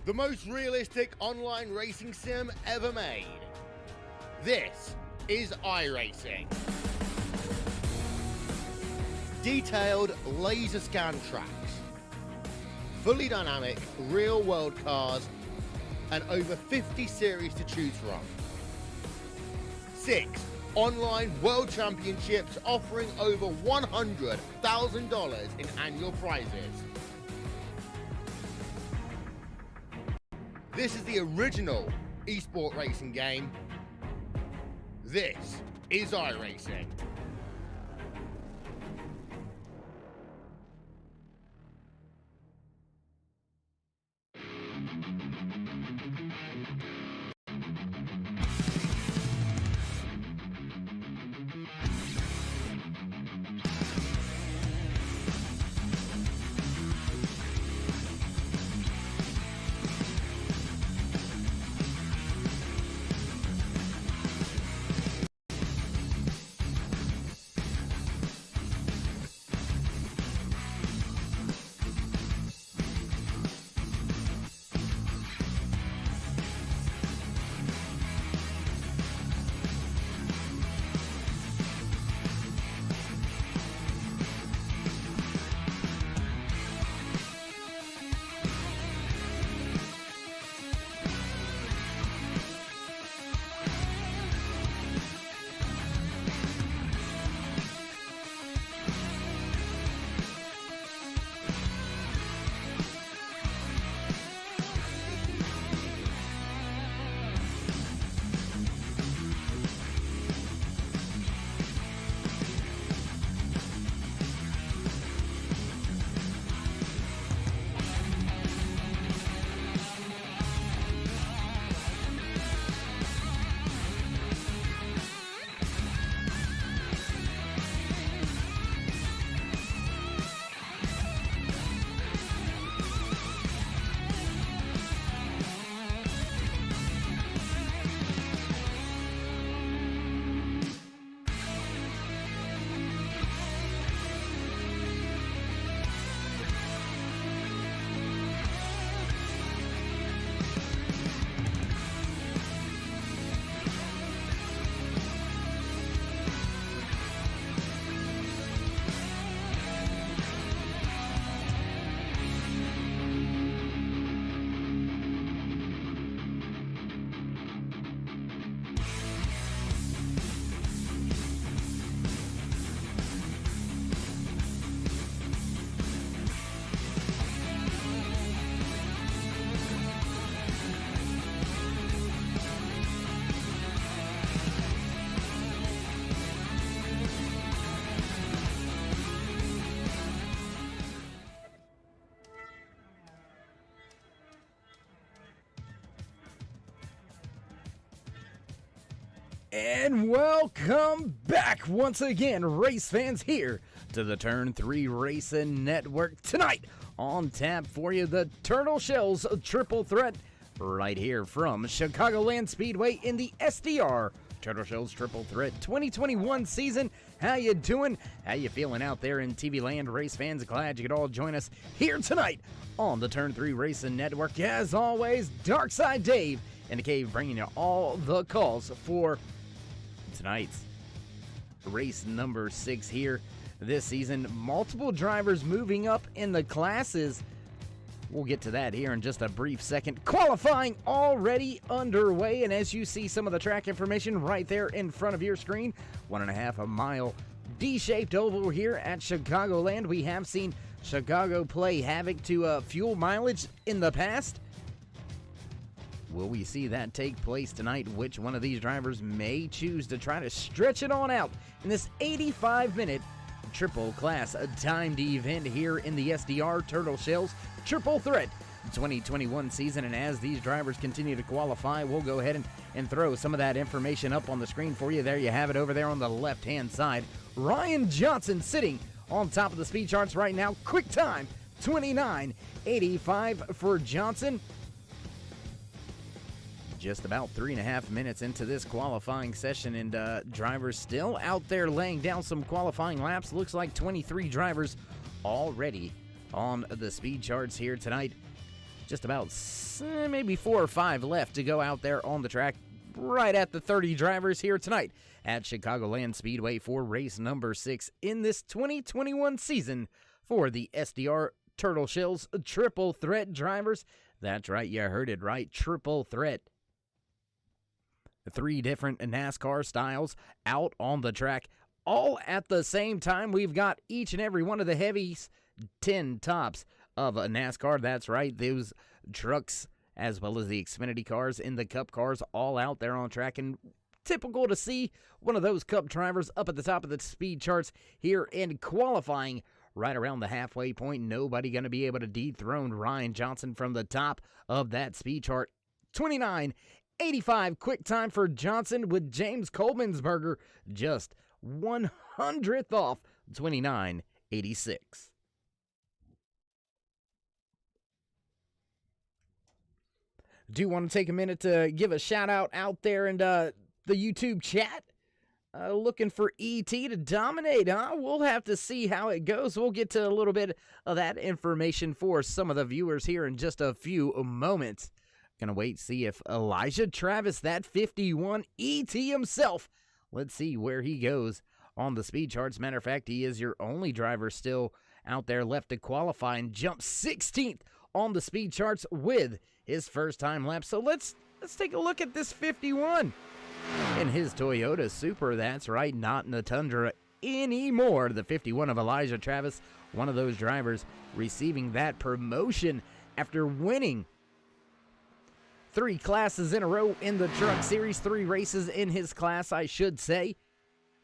the most realistic online racing sim ever made. This is iRacing. Detailed laser scan tracks, fully dynamic real-world cars, and over 50 series to choose from. 6 online world championships offering over $100,000 in annual prizes. This is the original esport racing game. This is iRacing. And welcome back once again, race fans, here to the Turn 3 Racing Network. Tonight on tap for you, the Turtle Shells Triple Threat, right here from Chicagoland Speedway in the SDR Turtle Shells Triple Threat 2021 season. How you doing? How you feeling out there in TV land, race fans? Glad you could all join us here tonight on the Turn 3 Racing Network. As always, Darkside Dave in the cave bringing you all the calls for tonight's race number 6 here this season. Multiple drivers moving up in the classes. We'll get to that here in just a brief second. Qualifying already underway, and as you see some of the track information right there in front of your screen, 1.5 mile D-shaped oval here at Chicagoland. We have seen Chicago play havoc to fuel mileage in the past. Will we see that take place tonight? Which one of these drivers may choose to try to stretch it on out in this 85-minute triple class timed event here in the SDR Turtle Shells Triple Threat 2021 season? And as these drivers continue to qualify, we'll go ahead and throw some of that information up on the screen for you. There you have it over there on the left-hand side. Ryan Johnson sitting on top of the speed charts right now. Quick time, 29.85 for Johnson. Just about 3.5 minutes into this qualifying session, and drivers still out there laying down some qualifying laps. Looks like 23 drivers already on the speed charts here tonight. Just about maybe 4 or 5 left to go out there on the track. Right at the 30 drivers here tonight at Chicagoland Speedway for race number 6 in this 2021 season for the SDR Turtle Shells Triple Threat drivers. That's right, you heard it right, triple threat. 3 different NASCAR styles out on the track, all at the same time. We've got each and every one of the heavies, 10 tops of a NASCAR. That's right, those trucks as well as the Xfinity cars and the Cup cars all out there on track. And typical to see one of those Cup drivers up at the top of the speed charts here in qualifying right around the halfway point. Nobody going to be able to dethrone Ryan Johnson from the top of that speed chart. 29.85 quick time for Johnson, with James Coleman's just 100th off 29.86. Do want to take a minute to give a shout out there in the YouTube chat. Looking for ET to dominate, huh? We'll have to see how it goes. We'll get to a little bit of that information for some of the viewers here in just a few moments. Gonna wait, see if Elijah Travis, that 51 ET himself, let's see where he goes on the speed charts. Matter of fact, he is your only driver still out there left to qualify and jump 16th on the speed charts with his first time lap. So let's take a look at this 51 in his Toyota Supra. That's right, not in the Tundra anymore. The 51 of Elijah Travis, one of those drivers receiving that promotion after winning 3 classes in a row in the Truck Series, 3 races in his class, I should say.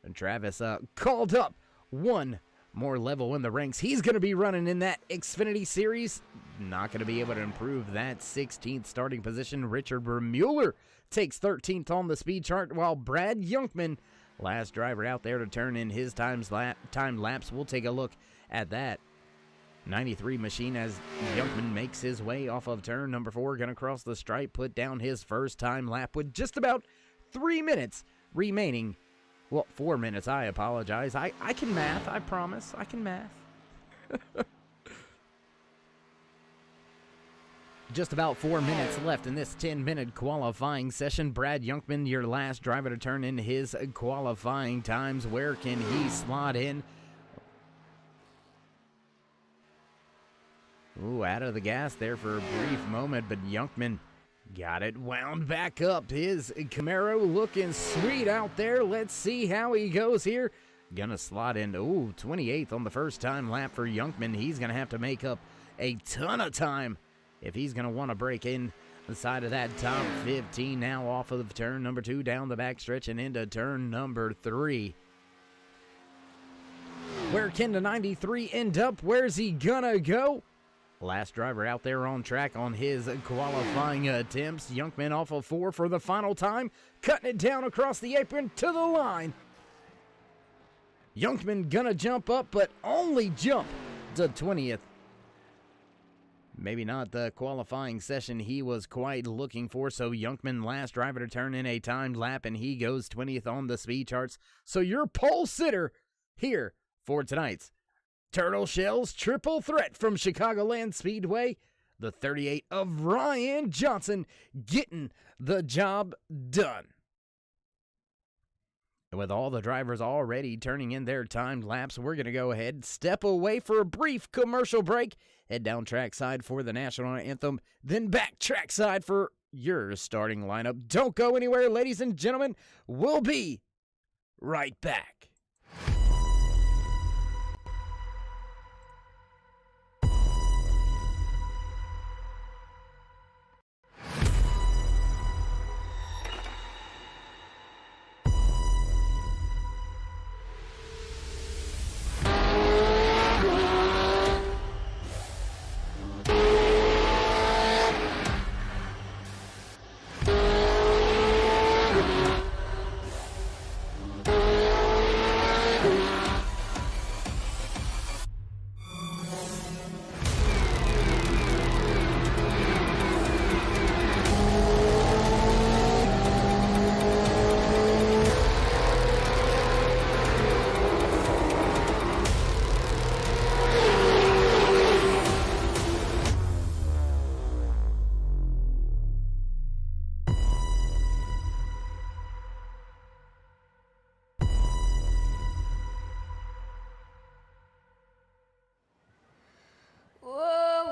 And Travis called up one more level in the ranks. He's going to be running in that Xfinity Series. Not going to be able to improve that 16th starting position. Richard Vermueller takes 13th on the speed chart, while Brad Youngman, last driver out there to turn in his time lapse. We'll take a look at that 93 machine as Youngman makes his way off of turn number 4, going to cross the stripe, put down his first time lap with just about 3 minutes remaining. Well, 4 minutes, I apologize. I can math, I promise. I can math. Just about 4 minutes left in this 10-minute qualifying session. Brad Youngman, your last driver to turn in his qualifying times. Where can he slot in? Ooh, out of the gas there for a brief moment, but Youngman got it wound back up. His Camaro looking sweet out there. Let's see how he goes here. Gonna slot in, 28th on the first time lap for Youngman. He's gonna have to make up a ton of time if he's going to want to break in the side of that top 15 now off of turn number 2, down the backstretch and into turn number 3. Where can the 93 end up? Where's he going to go? Last driver out there on track on his qualifying attempts. Youngman off of 4 for the final time, cutting it down across the apron to the line. Youngman going to jump up, but only jump to 20th. Maybe not the qualifying session he was quite looking for, so Youngman, last driver to turn in a timed lap, and he goes 20th on the speed charts. So your pole sitter here for tonight's Turtle Shells Triple Threat from Chicagoland Speedway, the 38 of Ryan Johnson, getting the job done. With all the drivers already turning in their timed laps, we're going to go ahead, step away for a brief commercial break, head down trackside for the national anthem, then back trackside for your starting lineup. Don't go anywhere, ladies and gentlemen. We'll be right back.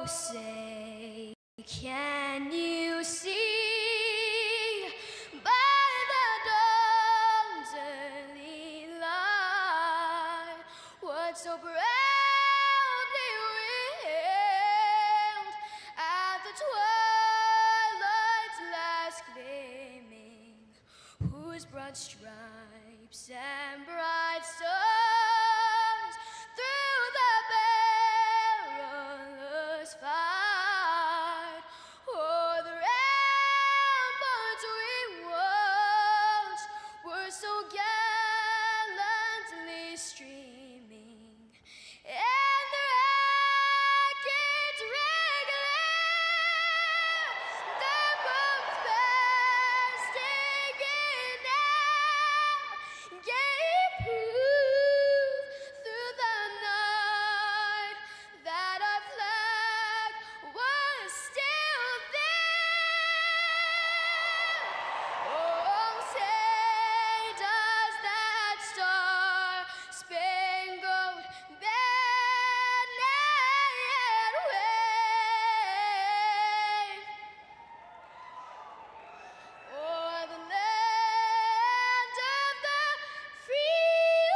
say, can you see by the dawn's early light what so proudly wailed at the twilight's last gleaming, whose broad stripes and bright stars through the perilous fight o'er the ramparts we watched were so gallantly streaming, and the rockets' red glare, the bombs bursting in air, gave proof through the night that our flag was still there. Oh, say does that star-spangled banner yet wave o'er the land of the free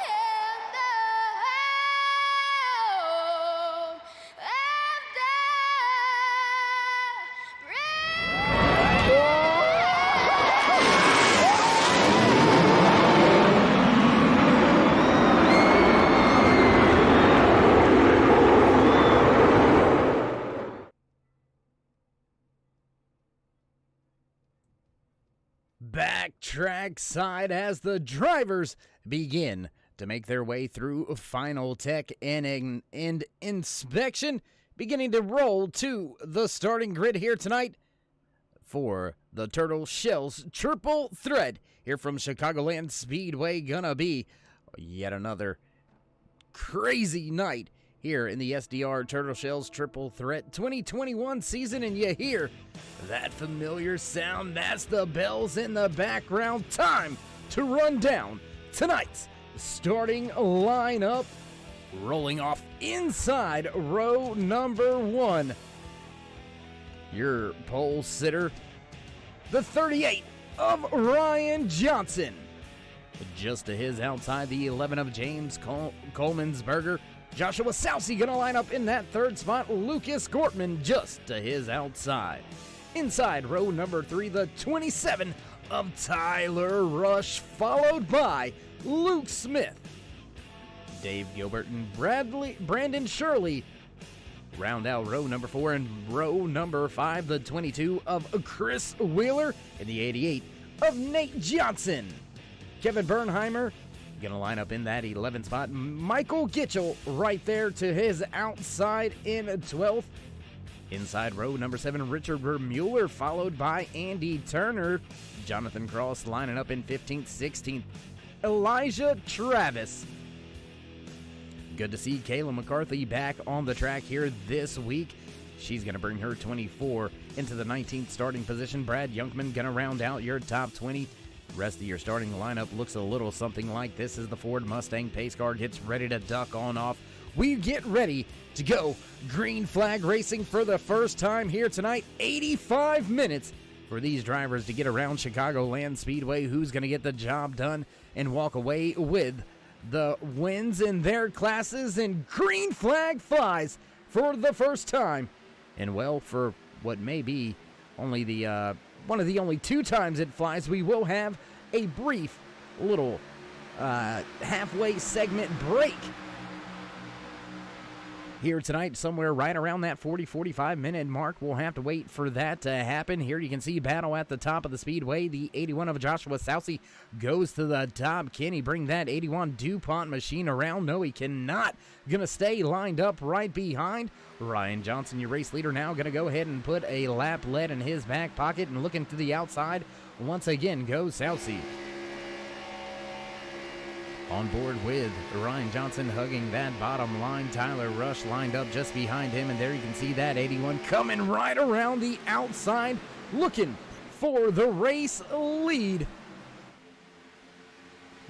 and the home of the Backtrack side as the drivers begin to make their way through final tech and inspection, beginning to roll to the starting grid here tonight for the Turtle Shells Triple Threat here from Chicagoland Speedway. Gonna be yet another crazy night here in the SDR Turtle Shells Triple Threat 2021 season, and you hear that familiar sound. That's the bells in the background. Time to run down tonight's starting lineup. Rolling off inside row number 1, your pole sitter, the 38 of Ryan Johnson. Just to his outside, the 11 of James Coleman'sberger. Joshua Sousey gonna line up in that third spot. Lucas Gortman just to his outside. Inside row number 3, the 27 of Tyler Rush, followed by Luke Smith. Dave Gilbert and Brandon Shirley round out row number 4, and row number 5, the 22 of Chris Wheeler, and the 88 of Nate Johnson. Kevin Bernheimer gonna line up in that 11th spot. Michael Gitchell right there to his outside in 12th. Inside row number 7, Richard Vermueller, followed by Andy Turner. Jonathan Cross lining up in 15th. 16th, Elijah Travis. Good to see Kayla McCarthy back on the track here this week. She's going to bring her 24 into the 19th starting position. Brad Youngman going to round out your top 20. Rest of your starting lineup looks a little something like this as the Ford Mustang pace car gets ready to duck on off. We get ready to go green flag racing for the first time here tonight. 85 minutes for these drivers to get around Chicagoland Speedway. Who's going to get the job done and walk away with the wins in their classes? And green flag flies for the first time. And well, for what may be only the one of the only 2 times it flies, we will have a brief little halfway segment break here tonight, somewhere right around that 40-45 minute mark. We'll have to wait for that to happen. Here you can see battle at the top of the speedway. The 81 of Joshua Sousey goes to the top. Can he bring that 81 DuPont machine around? No, he cannot. Gonna stay lined up right behind. Ryan Johnson, your race leader, now gonna go ahead and put a lap lead in his back pocket, and looking to the outside once again goes Sousey. On board with Ryan Johnson hugging that bottom line. Tyler Rush lined up just behind him, and there you can see that 81 coming right around the outside, looking for the race lead.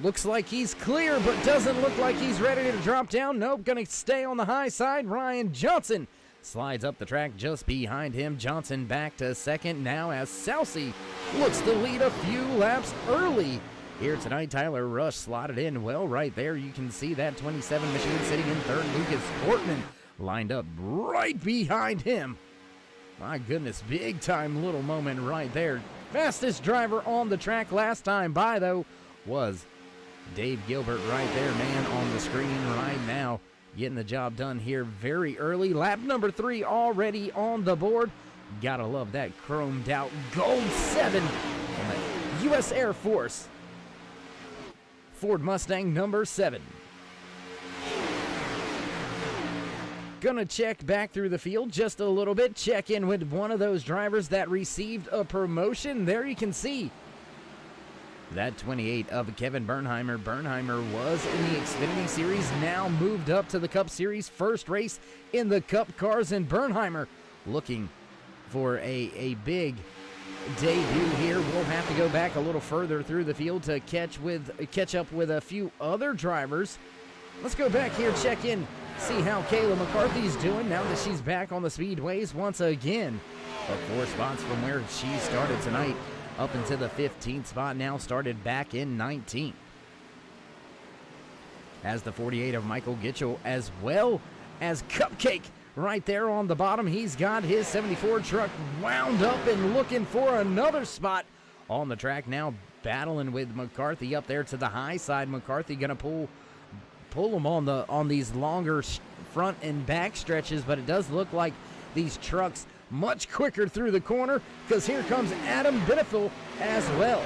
Looks like he's clear, but doesn't look like he's ready to drop down. Nope, gonna stay on the high side. Ryan Johnson slides up the track just behind him. Johnson back to second now as Sousey looks to lead a few laps early. Here tonight, Tyler Rush slotted in well right there. You can see that 27 machine sitting in third. Lucas Portman lined up right behind him. My goodness, big time little moment right there. Fastest driver on the track last time by, though, was Dave Gilbert right there, man, on the screen right now. Getting the job done here very early. Lap number 3 already on the board. Gotta love that chromed out gold 7 from the U.S. Air Force Ford Mustang number 7. Gonna check back through the field just a little bit. Check in with one of those drivers that received a promotion. There you can see that 28 of Kevin Bernheimer. Bernheimer was in the Xfinity Series, now moved up to the Cup Series. First race in the Cup cars, and Bernheimer looking for a big debut here. We'll have to go back a little further through the field to catch up with a few other drivers. Let's go back here, check in, see how Kayla McCarthy's doing now that she's back on the speedways once again. But 4 spots from where she started tonight up into the 15th spot, now started back in 19th. As the 48 of Michael Gitchell, as well as Cupcake right there on the bottom. He's got his 74 truck wound up and looking for another spot on the track now, battling with McCarthy up there to the high side. McCarthy gonna pull him on these longer front and back stretches, but it does look like these trucks much quicker through the corner, because here comes Adam Benefil as well.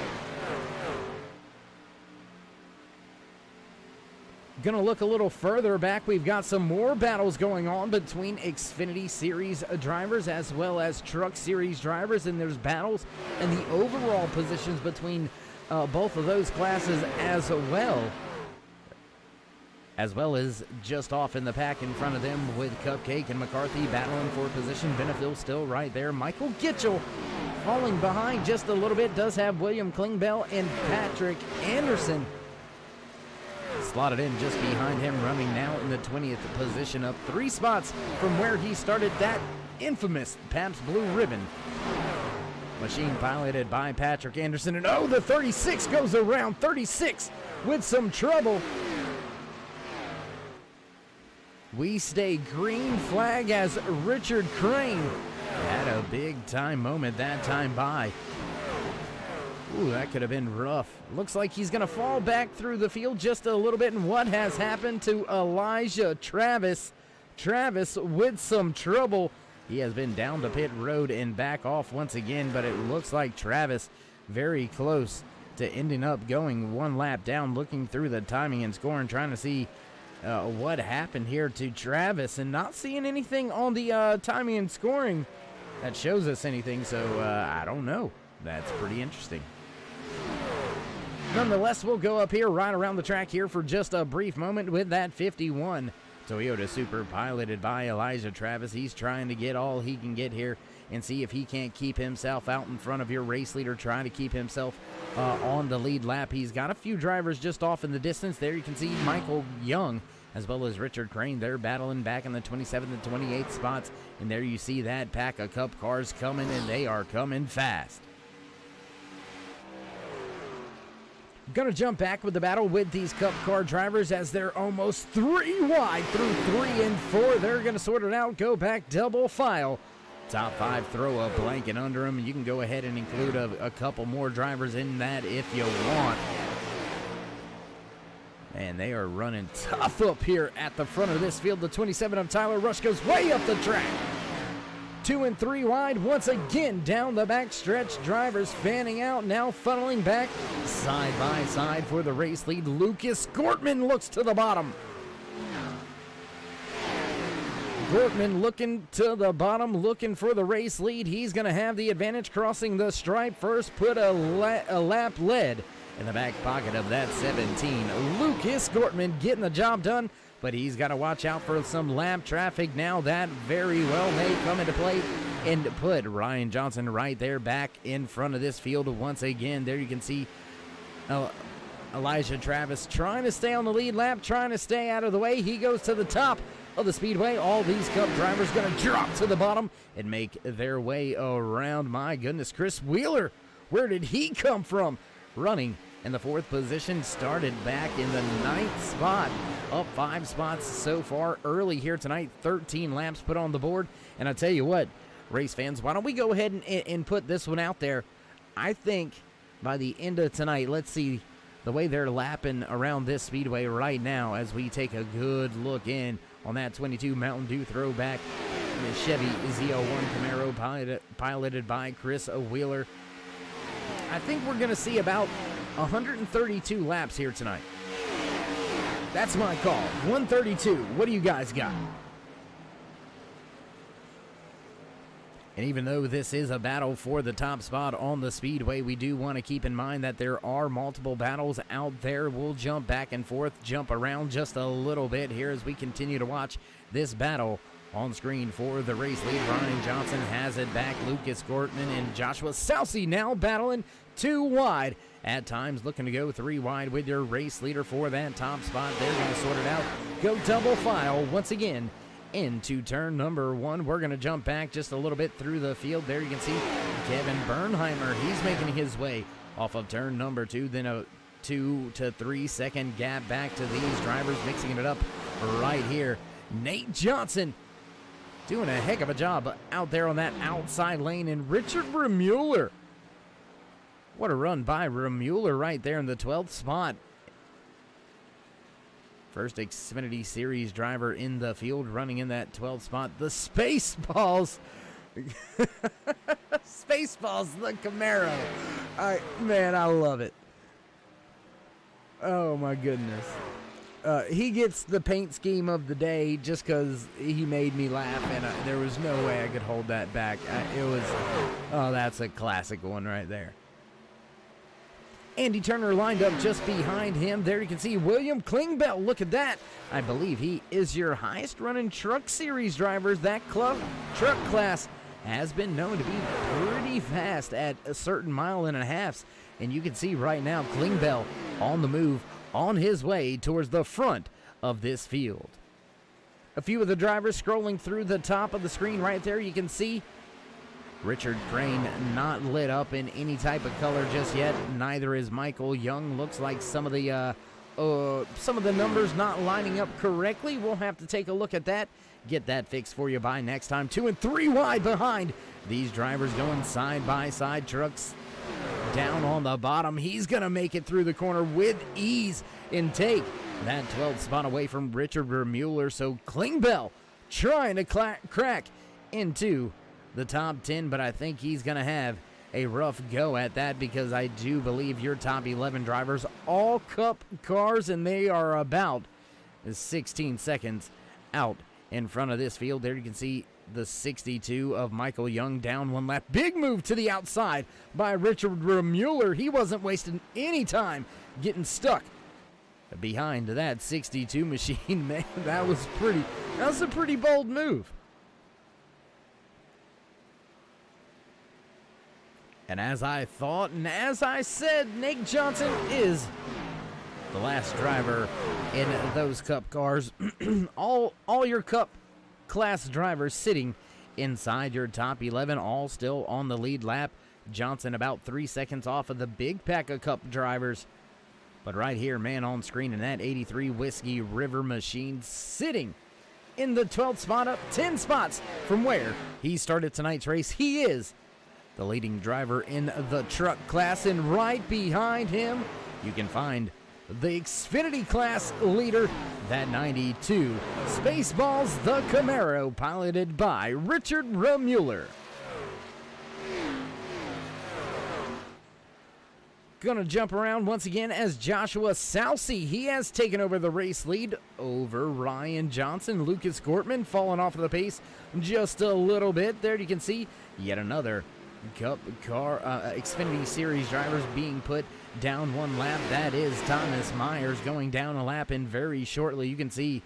Gonna look a little further back. We've got some more battles going on between Xfinity Series drivers as well as Truck Series drivers, and there's battles in the overall positions between both of those classes as well as just off in the pack in front of them with Cupcake and McCarthy battling for position. Benefil still right there. Michael Gitchell falling behind just a little bit. Does have William Klingbeil and Patrick Anderson slotted in just behind him, running now in the 20th position, up 3 spots from where he started that infamous Pabst Blue Ribbon. Machine piloted by Patrick Anderson, and oh, the 36 goes around 36 with some trouble. We stay green flag as Richard Crane had a big time moment that time by. Ooh, that could have been rough. Looks like he's going to fall back through the field just a little bit. And what has happened to Elijah Travis? Travis with some trouble. He has been down the pit road and back off once again, but it looks like Travis very close to ending up going 1 lap down, looking through the timing and scoring, trying to see what happened here to Travis, and not seeing anything on the timing and scoring that shows us anything, so I don't know. That's pretty interesting. Nonetheless, we'll go up here right around the track here for just a brief moment with that 51 Toyota Super piloted by Elijah Travis. He's trying to get all he can get here and see if he can't keep himself out in front of your race leader, trying to keep himself on the lead lap. He's got a few drivers just off in the distance. There you can see Michael Young as well as Richard Crane. They're battling back in the 27th and 28th spots. And there you see that pack of Cup cars coming, and they are coming fast. Gonna jump back with the battle with these Cup car drivers as they're almost 3 wide through 3 and 4. They're gonna sort it out, go back double file. Top 5 throw a blanket under them. You can go ahead and include a couple more drivers in that if you want. And they are running tough up here at the front of this field. The 27 of Tyler Rush goes way up the track. 2 and 3 wide once again down the back stretch. Drivers fanning out, now funneling back side by side for the race lead. Lucas Gortman looks to the bottom. Gortman looking to the bottom, looking for the race lead. He's going to have the advantage crossing the stripe first. Put a lap lead in the back pocket of that 17. Lucas Gortman getting the job done, but he's got to watch out for some lap traffic now. That very well may come into play and put Ryan Johnson right there back in front of this field once again. There you can see Elijah Travis trying to stay on the lead lap, trying to stay out of the way. He goes to the top of the speedway. All these Cup drivers going to drop to the bottom and make their way around. My goodness, Chris Wheeler, where did he come from? Running in the 4th position, started back in the 9th spot. Up 5 spots so far early here tonight. 13 laps put on the board. And I tell you what, race fans, why don't we go ahead and put this one out there? I think by the end of tonight, let's see the way they're lapping around this speedway right now as we take a good look in on that 22 Mountain Dew throwback Chevy Z01 Camaro piloted by Chris Wheeler. I think we're going to see about 132 laps here tonight. That's my call. 132. What do you guys got? And even though this is a battle for the top spot on the speedway, we do want to keep in mind that there are multiple battles out there. We'll jump back and forth, jump around just a little bit here as we continue to watch this battle on screen for the race lead. Ryan Johnson has it back. Lucas Gortman and Joshua Salsi now battling 2 wide. At times looking to go 3 wide with your race leader for that top spot. They're going to sort it out. Go double file once again into turn number 1. We're going to jump back just a little bit through the field. There you can see Kevin Bernheimer. He's making his way off of turn number 2. Then a 2 to 3 second gap back to these drivers, mixing it up right here. Nate Johnson doing a heck of a job out there on that outside lane. And Richard Remuller. What a run by Remuller right there in the 12th spot. First Xfinity Series driver in the field running in that 12th spot. The Spaceballs. Spaceballs, the Camaro. Man, I love it. Oh, my goodness. He gets the paint scheme of the day just because he made me laugh, and there was no way I could hold that back. That's a classic one right there. Andy Turner lined up just behind him. There you can see William Klingbeil. Look at that. I believe he is your highest running truck series drivers. That truck class has been known to be pretty fast at a certain 1.5 miles. And you can see right now Klingbeil on the move, on his way towards the front of this field. A few of the drivers scrolling through the top of the screen right there. You can see Richard Crane not lit up in any type of color just yet. Neither is Michael Young. Looks like some of the numbers not lining up correctly. We'll have to take a look at that. Get that fixed for you by next time. 2 and 3 wide behind these drivers going side by side. Trucks down on the bottom. He's going to make it through the corner with ease and take that 12th spot away from Richard Remuller. So Klingbeil trying to crack into the top 10, but I think he's going to have a rough go at that because I do believe your top 11 drivers, all Cup cars, and they are about 16 seconds out in front of this field. There you can see the 62 of Michael Young down 1 lap. Big move to the outside by Richard Remuller. He wasn't wasting any time getting stuck behind that 62 machine. Man, that was a pretty bold move. And as I thought and as I said, Nate Johnson is the last driver in those Cup cars. all your Cup class drivers sitting inside your top 11, all still on the lead lap. Johnson about 3 seconds off of the big pack of Cup drivers. But right here, man, on screen in that 83 Whiskey River machine, sitting in the 12th spot, up 10 spots from where he started tonight's race. He is the leading driver in the truck class, and right behind him, you can find the Xfinity class leader, that 92 Spaceballs, the Camaro, piloted by Richard Remuller. Gonna jump around once again as Joshua Salsi. He has taken over the race lead over Ryan Johnson. Lucas Gortman falling off of the pace just a little bit. There you can see yet another Cup car Xfinity Series drivers being put down 1 lap. That is Thomas Myers going down a lap, and very shortly you can see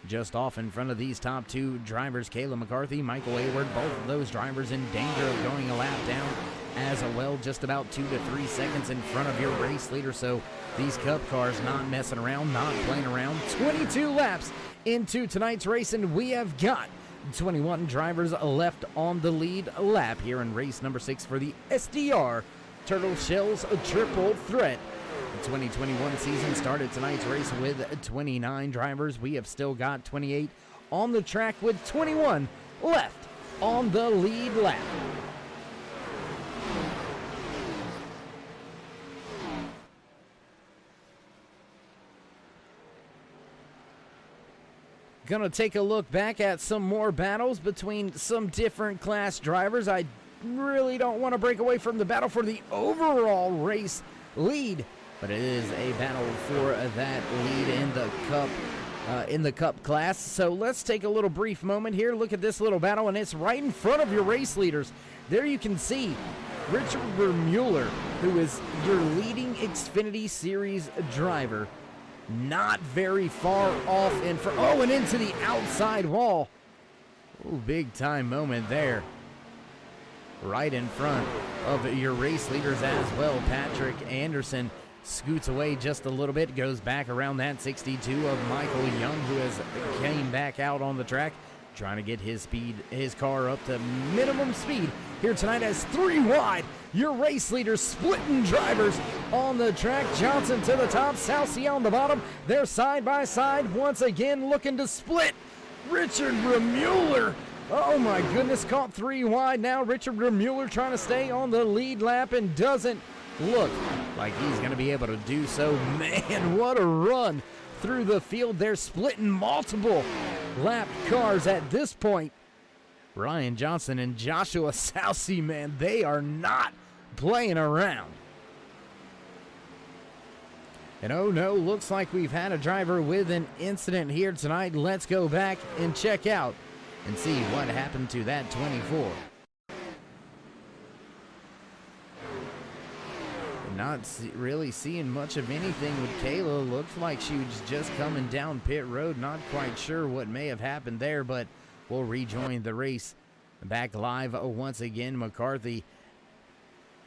just off in front of these top 2 drivers, Kayla McCarthy, Michael Hayward, both of those drivers in danger of going a lap down. as well, just about 2 to 3 seconds in front of your race leader. So these Cup cars not messing around, not playing around. 22 laps into tonight's race, and we have got 21 drivers left on the lead lap here in race number 6 for the SDR Turtle Shells Triple Threat. The 2021 season started tonight's race with 29 drivers. We have still got 28 on the track with 21 left on the lead lap. Gonna take a look back at some more battles between some different class drivers. I really don't want to break away from the battle for the overall race lead, but it is a battle for that lead in the Cup class. So let's take a little brief moment here. Look at this little battle, and it's right in front of your race leaders. There you can see Richard Mueller, who is your leading Xfinity Series driver, not very far off in front. Oh, and into the outside wall. Ooh, big time moment there. Right in front of your race leaders as well. Patrick Anderson scoots away just a little bit, goes back around that 62 of Michael Young, who has came back out on the track, trying to get his car up to minimum speed here tonight as 3 wide. Your race leaders splitting drivers on the track. Johnson to the top, Southsea on the bottom. They're side by side once again looking to split. Richard Mueller, oh my goodness, caught 3 wide now. Richard Mueller trying to stay on the lead lap and doesn't look like he's going to be able to do so. Man, what a run through the field. They're splitting multiple lap cars at this point. Ryan Johnson and Joshua Southsea, man, they are not playing around. And oh no, looks like we've had a driver with an incident here tonight. Let's go back and check out and see what happened to that 24. Not really seeing much of anything with Kayla. Looks like she was just coming down pit road. Not quite sure what may have happened there, but we'll rejoin the race back live once again. McCarthy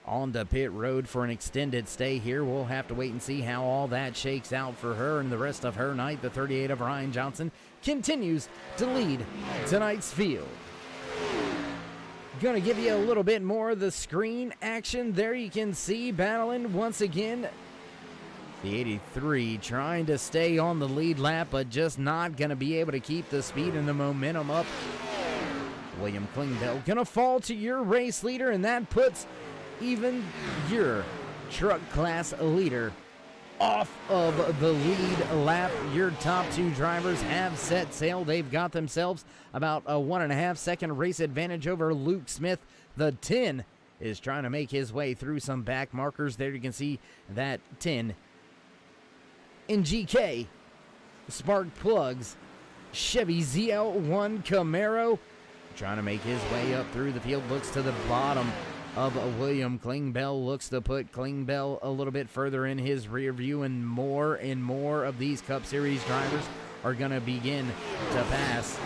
on the pit road for an extended stay here. We'll have to wait and see how all that shakes out for her and the rest of her night. The 38 of Ryan Johnson continues to lead tonight's field. Gonna give you a little bit more of the screen action. There you can see battling once again. The 83 trying to stay on the lead lap, but just not gonna be able to keep the speed and the momentum up. William Klingbeil gonna fall to your race leader, and that puts even your truck class leader off of the lead lap. Your top 2 drivers have set sail. They've got themselves about a 1.5 second race advantage over Luke Smith. The 10 is trying to make his way through some back markers. There you can see that 10 in GK Spark Plugs Chevy ZL1 Camaro, trying to make his way up through the field. Looks to the bottom of William Klingbeil, looks to put Klingbeil a little bit further in his rear view, and more of these Cup Series drivers are going to begin to pass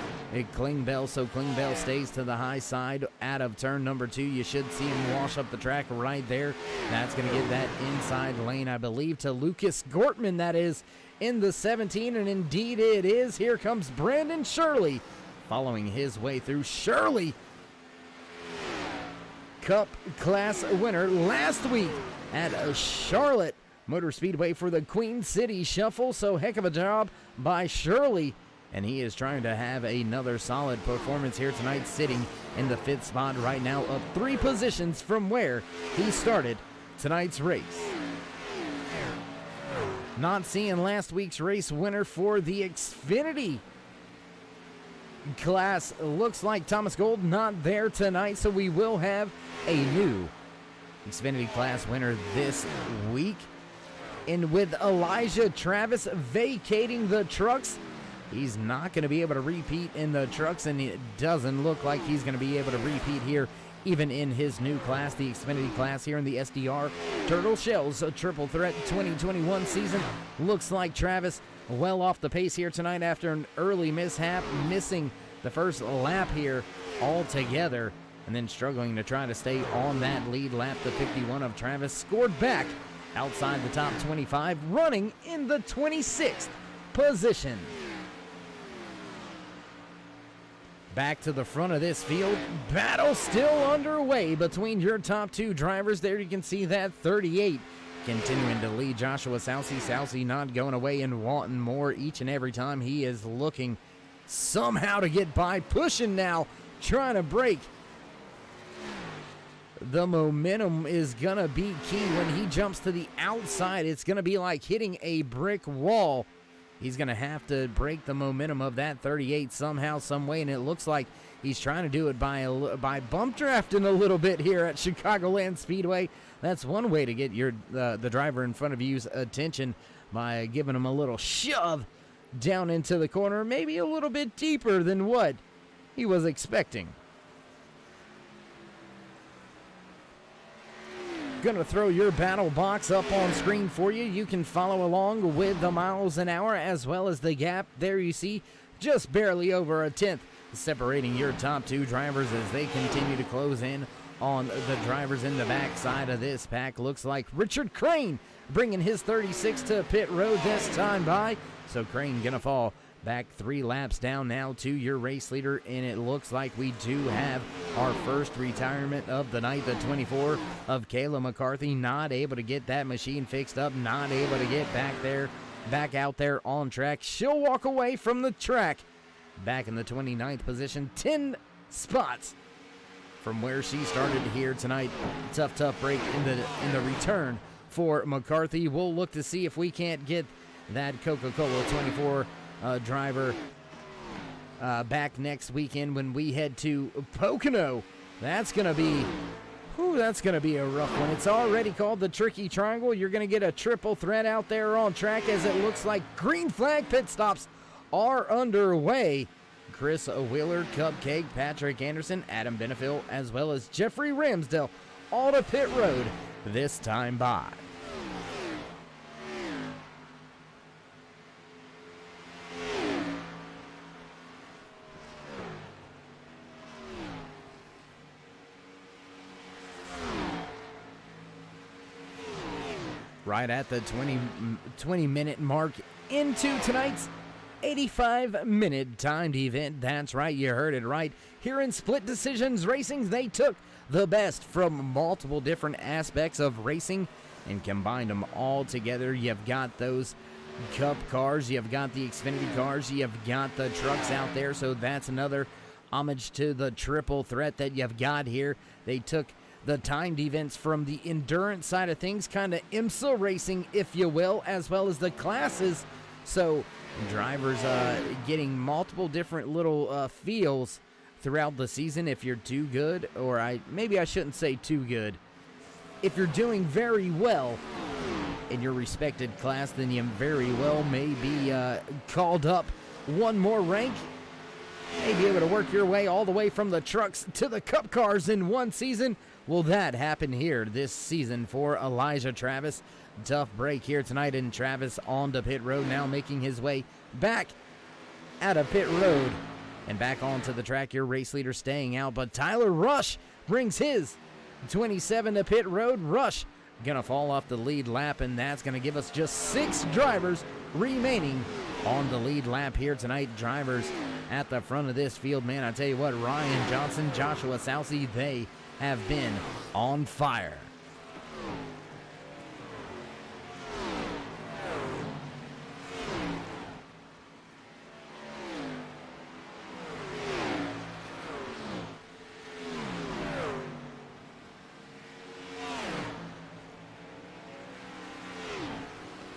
Klingbeil. So Klingbeil stays to the high side out of turn number 2. You should see him wash up the track right there. That's going to get that inside lane, I believe, to Lucas Gortman. That is in the 17, and indeed it is. Here comes Brandon Shirley following his way through. Shirley, Cup class winner last week at Charlotte Motor Speedway for the Queen City Shuffle. So heck of a job by Shirley, and he is trying to have another solid performance here tonight, sitting in the 5th spot right now, up 3 positions from where he started tonight's race. Not seeing last week's race winner for the Xfinity class. Looks like Thomas Gold not there tonight, so we will have a new Xfinity class winner this week. And with Elijah Travis vacating the trucks, he's not going to be able to repeat in the trucks, and it doesn't look like he's going to be able to repeat here even in his new class, the Xfinity class here in the SDR Turtle Shells Triple Threat 2021 season. Looks like Travis well off the pace here tonight after an early mishap, missing the first lap here altogether. and then struggling to try to stay on that lead lap. The 51 of Travis scored back outside the top 25, running in the 26th position. Back to the front of this field, battle still underway between your top two drivers. There you can see that 38 continuing to lead Joshua Sousey. Sousey not going away and wanting more each and every time. He is looking somehow to get by, pushing now, trying to break. The momentum is going to be key when he jumps to the outside. It's going to be like hitting a brick wall. He's going to have to break the momentum of that 38 somehow, some way, and it looks like he's trying to do it by bump drafting a little bit here at Chicagoland Speedway. That's one way to get the driver in front of you's attention, by giving him a little shove down into the corner, maybe a little bit deeper than what he was expecting. Going to throw your battle box up on screen for you. You can follow along with the miles an hour as well as the gap. There you see just barely over a tenth separating your top two drivers as they continue to close in on the drivers in the back side of this pack. Looks like Richard Crane bringing his 36 to pit road this time by. So Crane going to fall back 3 laps down now to your race leader, and it looks like we do have our first retirement of the night. The 24 of Kayla McCarthy not able to get that machine fixed up, not able to get back out there on track. She'll walk away from the track back in the 29th position, 10 spots from where she started here tonight. Tough break in the return for McCarthy. We'll look to see if we can't get that Coca-Cola 24 driver back next weekend when we head to Pocono. That's gonna be a rough one. It's already called the Tricky Triangle. You're gonna get a triple threat out there on track, as it looks like green flag pit stops are underway. Chris Wheeler, Cupcake, Patrick Anderson, Adam Benefiel, as well as Jeffrey Ramsdale all to pit road this time by. Right at the 20-minute mark into tonight's 85-minute timed event. That's right, you heard it right. Here in Split Decisions Racing, they took the best from multiple different aspects of racing and combined them all together. You've got those Cup cars, you've got the Xfinity cars, you've got the trucks out there, so that's another homage to the triple threat that you've got here. They took the timed events from the endurance side of things, kind of IMSA racing, if you will, as well as the classes. So drivers getting multiple different little feels throughout the season. If you're too good, or maybe I shouldn't say too good, if you're doing very well in your respected class, then you very well may be called up one more rank. May be able to work your way all the way from the trucks to the Cup cars in one season. Will that happen here this season for Elijah Travis? Tough break here tonight, and Travis on to pit road now, making his way back out of pit road and back onto the track. Your race leader staying out, but Tyler Rush brings his 27 to pit road. Rush gonna fall off the lead lap, and that's gonna give us just 6 drivers remaining on the lead lap here tonight. Drivers at the front of this field, man, I tell you what, Ryan Johnson, Joshua Sousey, they have been on fire.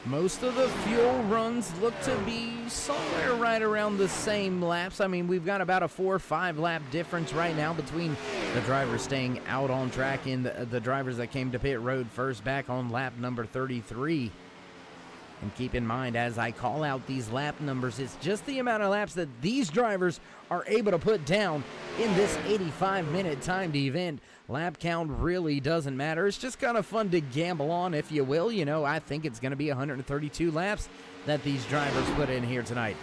Most of the fuel runs look to be somewhere right around the same laps. I mean, we've got about a 4 or 5 lap difference right now between the drivers staying out on track and the drivers that came to pit road first back on lap number 33. And keep in mind, as I call out these lap numbers, it's just the amount of laps that these drivers are able to put down in this 85-minute timed event. Lap count really doesn't matter. It's just kind of fun to gamble on, if you will. You know, I think it's going to be 132 laps that these drivers put in here tonight.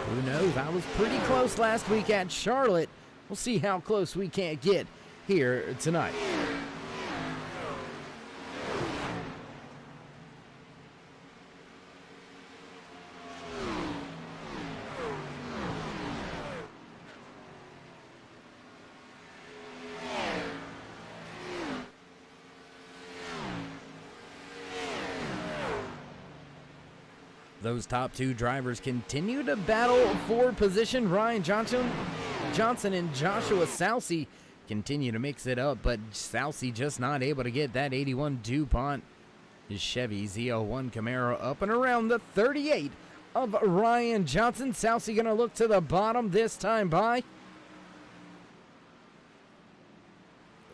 Who knows? I was pretty close last week at Charlotte. We'll see how close we can't get here tonight. Those top two drivers continue to battle for position. Ryan Johnson and Joshua Sousey continue to mix it up, but Sousey just not able to get that 81 DuPont Chevy Z01 Camaro up and around the 38 of Ryan Johnson. Sousey going to look to the bottom this time by.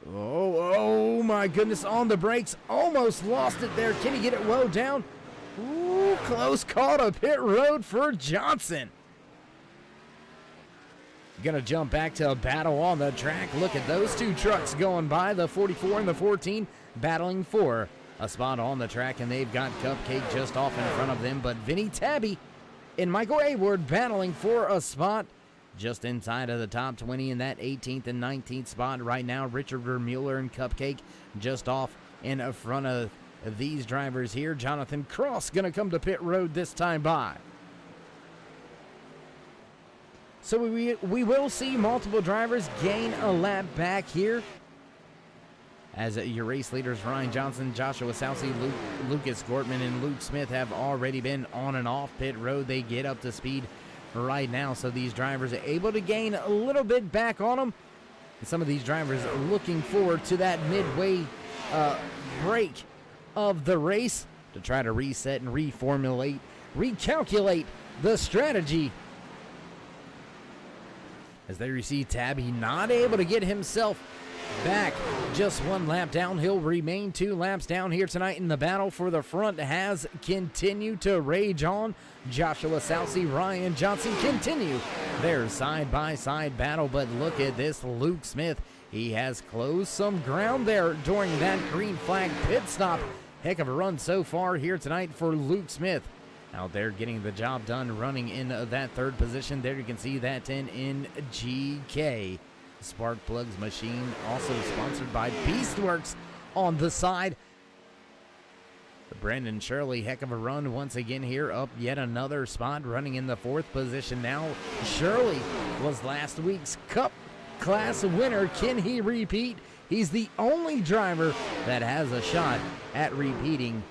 Oh my goodness, on the brakes. Almost lost it there. Can he get it well down? Ooh, close call to pit road for Johnson. Gonna jump back to a battle on the track. Look at those two trucks going by, the 44 and the 14, battling for a spot on the track, and they've got Cupcake just off in front of them, but Vinny Tabby and Michael Hayward battling for a spot just inside of the top 20 in that 18th and 19th spot right now. Richard Vermueller and Cupcake just off in front of these drivers here. Jonathan Cross gonna come to pit road this time by. So we will see multiple drivers gain a lap back here, as your race leaders Ryan Johnson, Joshua Sousey, Lucas Gortman, and Luke Smith have already been on and off pit road. They get up to speed right now, so these drivers are able to gain a little bit back on them. And some of these drivers are looking forward to that midway break of the race to try to reset and reformulate, recalculate the strategy. As there you see Tabby not able to get himself back just one lap down. He'll remain 2 laps down here tonight, in the battle for the front has continued to rage on. Joshua Sousey, Ryan Johnson continue their side-by-side battle, but look at this Luke Smith. He has closed some ground there during that green flag pit stop. Heck of a run so far here tonight for Luke Smith. Out there getting the job done, running in that third position. There you can see that 10 in GK. Spark Plugs machine, also sponsored by Beastworks on the side. Brandon Shirley, heck of a run once again here, up yet another spot, running in the 4th position now. Shirley was last week's Cup Class winner. Can he repeat? He's the only driver that has a shot at repeating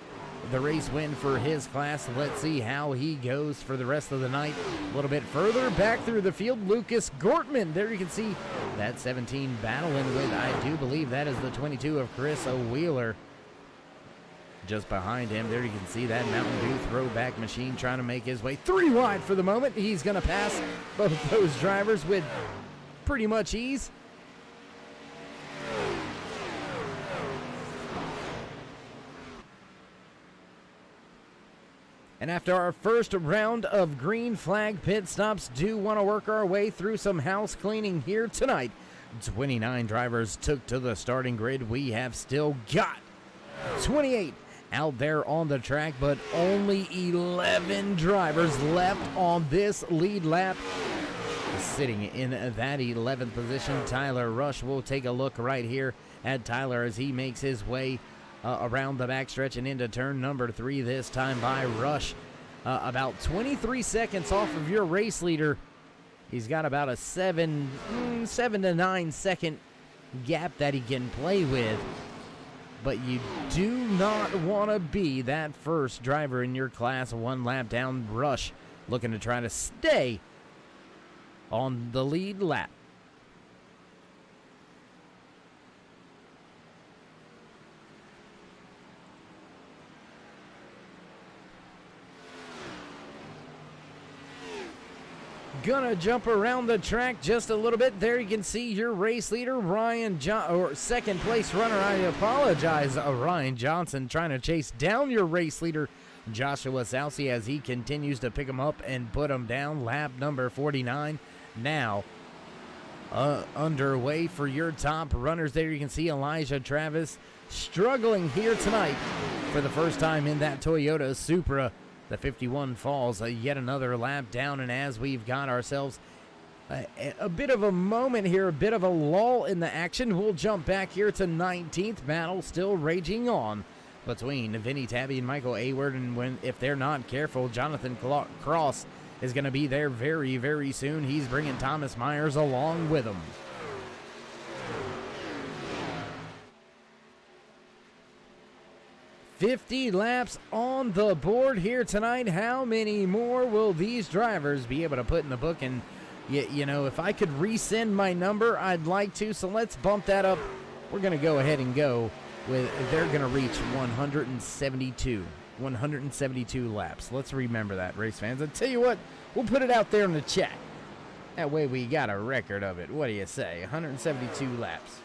the race win for his class. Let's see how he goes for the rest of the night. A little bit further back through the field, Lucas Gortman. There you can see that 17 battling with, I do believe that is the 22 of Chris Wheeler. Just behind him, there you can see that Mountain Dew throwback machine trying to make his way 3 wide for the moment. He's going to pass both those drivers with pretty much ease. And after our first round of green flag pit stops, do want to work our way through some house cleaning here tonight. 29 drivers took to the starting grid. We have still got 28 out there on the track, but only 11 drivers left on this lead lap. Sitting in that 11th position, Tyler Rush. We'll take a look right here at Tyler as he makes his way around the backstretch and into turn number 3 this time by Rush. About 23 seconds off of your race leader. He's got about a 7 to 9 second gap that he can play with. But you do not want to be that first driver in your class 1 lap down. Rush looking to try to stay on the lead lap. Gonna jump around the track just a little bit. There you can see your race leader, second place runner, I apologize, Ryan Johnson, trying to chase down your race leader, Joshua Sousey, as he continues to pick him up and put him down. Lap number 49 now underway for your top runners. There you can see Elijah Travis struggling here tonight for the first time in that Toyota Supra. The 51 falls yet another lap down, and as we've got ourselves a bit of a moment here, a bit of a lull in the action. We'll jump back here to 19th. Battle still raging on between Vinny Tabby and Michael Ayward, and if they're not careful, Jonathan Cross is going to be there very, very soon. He's bringing Thomas Myers along with him. $50 laps on the board here tonight. How many more will these drivers be able to put in the book? And, you know, if I could resend my number, I'd like to. So let's bump that up. We're going to go ahead and go with, they're going to reach 172 laps. Let's remember that, race fans. I'll tell you what, we'll put it out there in the chat. That way we got a record of it. What do you say? 172 laps.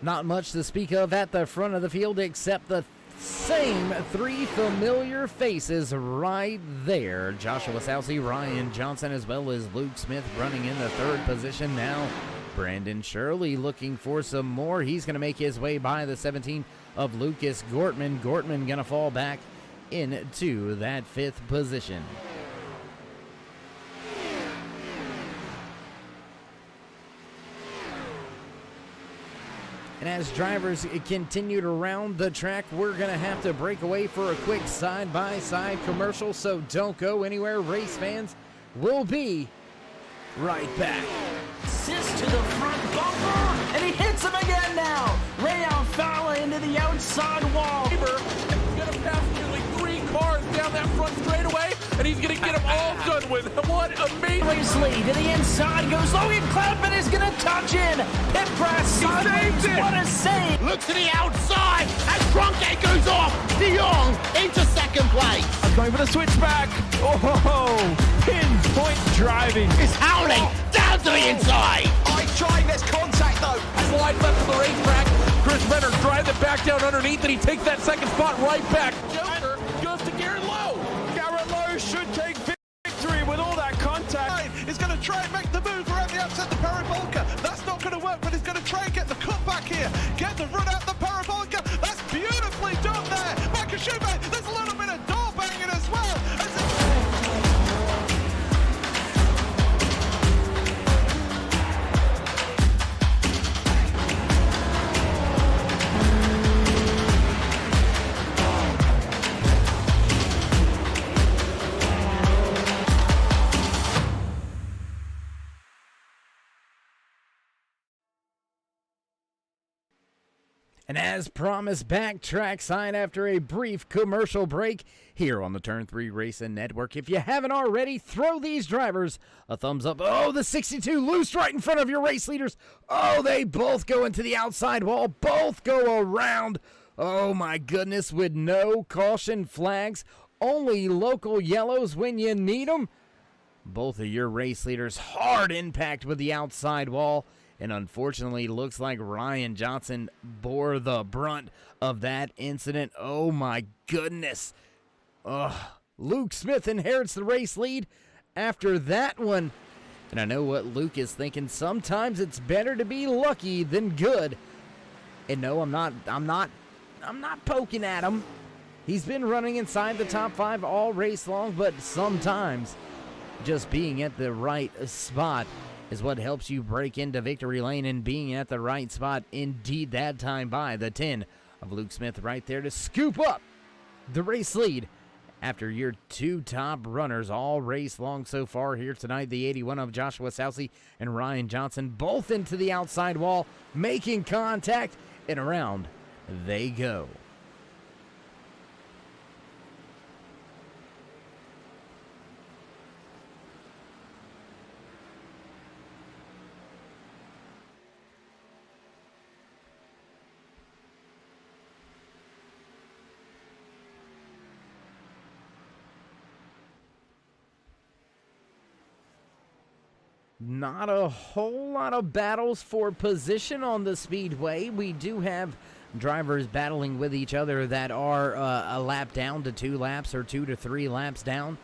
Not much to speak of at the front of the field except the same three familiar faces right there. Joshua Sousey, Ryan Johnson, as well as Luke Smith running in the third position. Now Brandon Shirley looking for some more. He's going to make his way by the 17 of Lucas Gortman. Gortman going to fall back into that fifth position. And as drivers continue to round the track, we're going to have to break away for a quick side-by-side commercial, so don't go anywhere, race fans. We'll be right back. Assist to the front bumper, and he hits him again now. Rayon Fowler into the outside wall. He's going to pass nearly 3 cars down that front straightaway, and he's going to get them all done with. What amazing. Lee to the inside goes Logan Cloudman is going to touch in. Pit press sideways. What a save. Look to the outside as Cronkite goes off. De Jong into second place. I'm going for the switchback. Oh, pinpoint driving. It's howling down to the inside. Trying this contact though. Slide left to the racetrack. Chris Renner drives it back down underneath, and he takes that second spot right back. Joker goes to Garrett Lowe. Garrett Lowe should take victory with all that contact. He's going to try and make the move around the outside the parabolica. That's not going to work, but he's going to try and get the cutback here. Get the run out the parabolica. That's beautifully done there. Michael Schubert, there's a little bit of door banging as well. And as promised, back trackside after a brief commercial break here on the Turn 3 Racing Network. If you haven't already, throw these drivers a thumbs up. Oh, the 62 loose right in front of your race leaders. Oh, they both go into the outside wall. Both go around. Oh, my goodness, with no caution flags. Only local yellows when you need them. Both of your race leaders, hard impact with the outside wall. And unfortunately, looks like Ryan Johnson bore the brunt of that incident. Oh, my goodness. Luke Smith inherits the race lead after that one. And I know what Luke is thinking. Sometimes it's better to be lucky than good. And no, I'm not poking at him. He's been running inside the top 5 all race long, but sometimes just being at the right spot is what helps you break into victory lane, and being at the right spot indeed that time by the 10 of Luke Smith right there to scoop up the race lead after your 2 top runners all race long so far here tonight. The 81 of Joshua Sousey and Ryan Johnson both into the outside wall, making contact, and around they go. Not a whole lot of battles for position on the speedway. We do have drivers battling with each other that are a lap down to 2 laps or 2 to 3 laps down.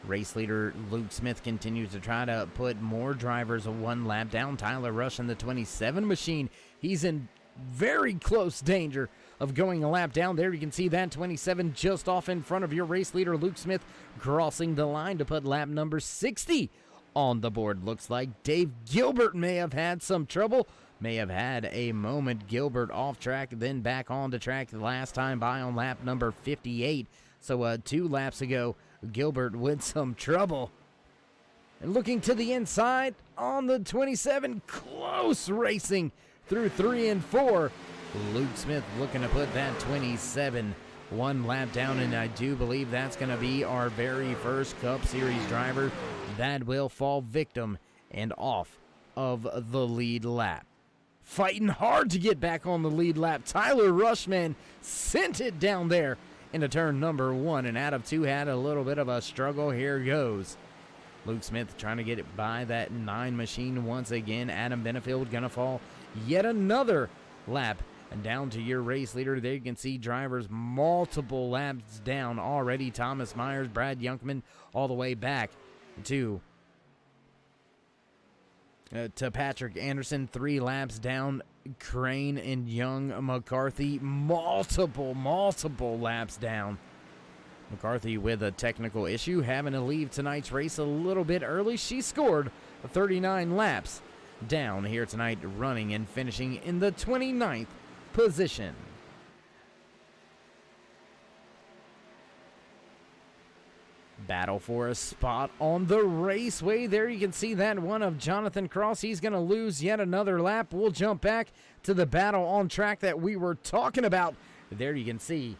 Race leader Luke Smith continues to try to put more drivers 1 lap down. Tyler Rush in the 27 machine. He's in very close danger of going a lap down. There you can see that 27 just off in front of your race leader Luke Smith, crossing the line to put lap number 60 on the board. Looks like Dave Gilbert may have had some trouble, may have had a moment. Gilbert off track, then back on the track the last time by on lap number 58. So 2 laps ago, Gilbert with some trouble. And looking to the inside on the 27, close racing through 3 and 4. Luke Smith looking to put that 27 1 lap down, and I do believe that's going to be our very first Cup Series driver that will fall victim and off of the lead lap. Fighting hard to get back on the lead lap. Tyler Rushman sent it down there into turn number 1, and out of 2 had a little bit of a struggle. Here goes Luke Smith trying to get it by that 9 machine once again. Adam Benefield gonna fall yet another lap. And down to your race leader, there you can see drivers multiple laps down already. Thomas Myers, Brad Youngman, all the way back to Patrick Anderson, 3 laps down. Crane and Young McCarthy, multiple laps down. McCarthy with a technical issue, having to leave tonight's race a little bit early. She scored 39 laps down here tonight, running and finishing in the 29th position. Battle for a spot on the raceway. There you can see that one of Jonathan Cross. He's going to lose yet another lap. We'll jump back to the battle on track that we were talking about. There you can see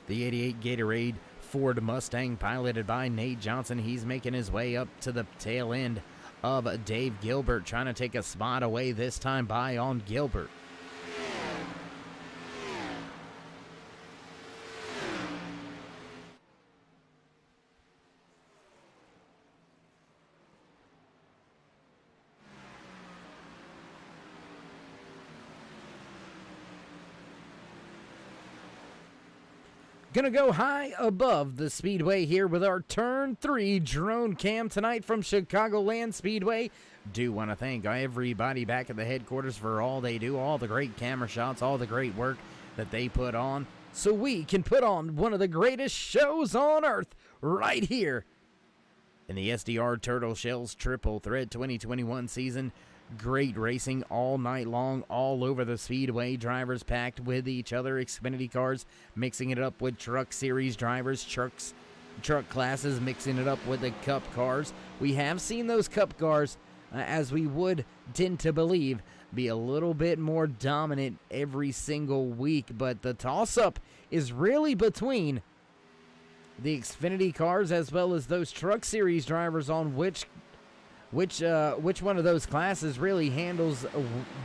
the 88 Gatorade Ford Mustang piloted by Nate Johnson. He's making his way up to the tail end of Dave Gilbert, trying to take a spot away this time by on Gilbert. Gonna go high above the speedway here with our turn 3 drone cam tonight from Chicagoland Speedway. Do want to thank everybody back at the headquarters for all they do, all the great camera shots, all the great work that they put on, so we can put on one of the greatest shows on earth right here in the SDR Turtle Shells Triple Threat 2021 season. Great racing all night long, all over the speedway. Drivers packed with each other. Xfinity cars mixing it up with Truck Series drivers. Truck classes mixing it up with the Cup cars. We have seen those Cup cars, as we would tend to believe, be a little bit more dominant every single week. But the toss-up is really between the Xfinity cars as well as those Truck Series drivers on which one of those classes really handles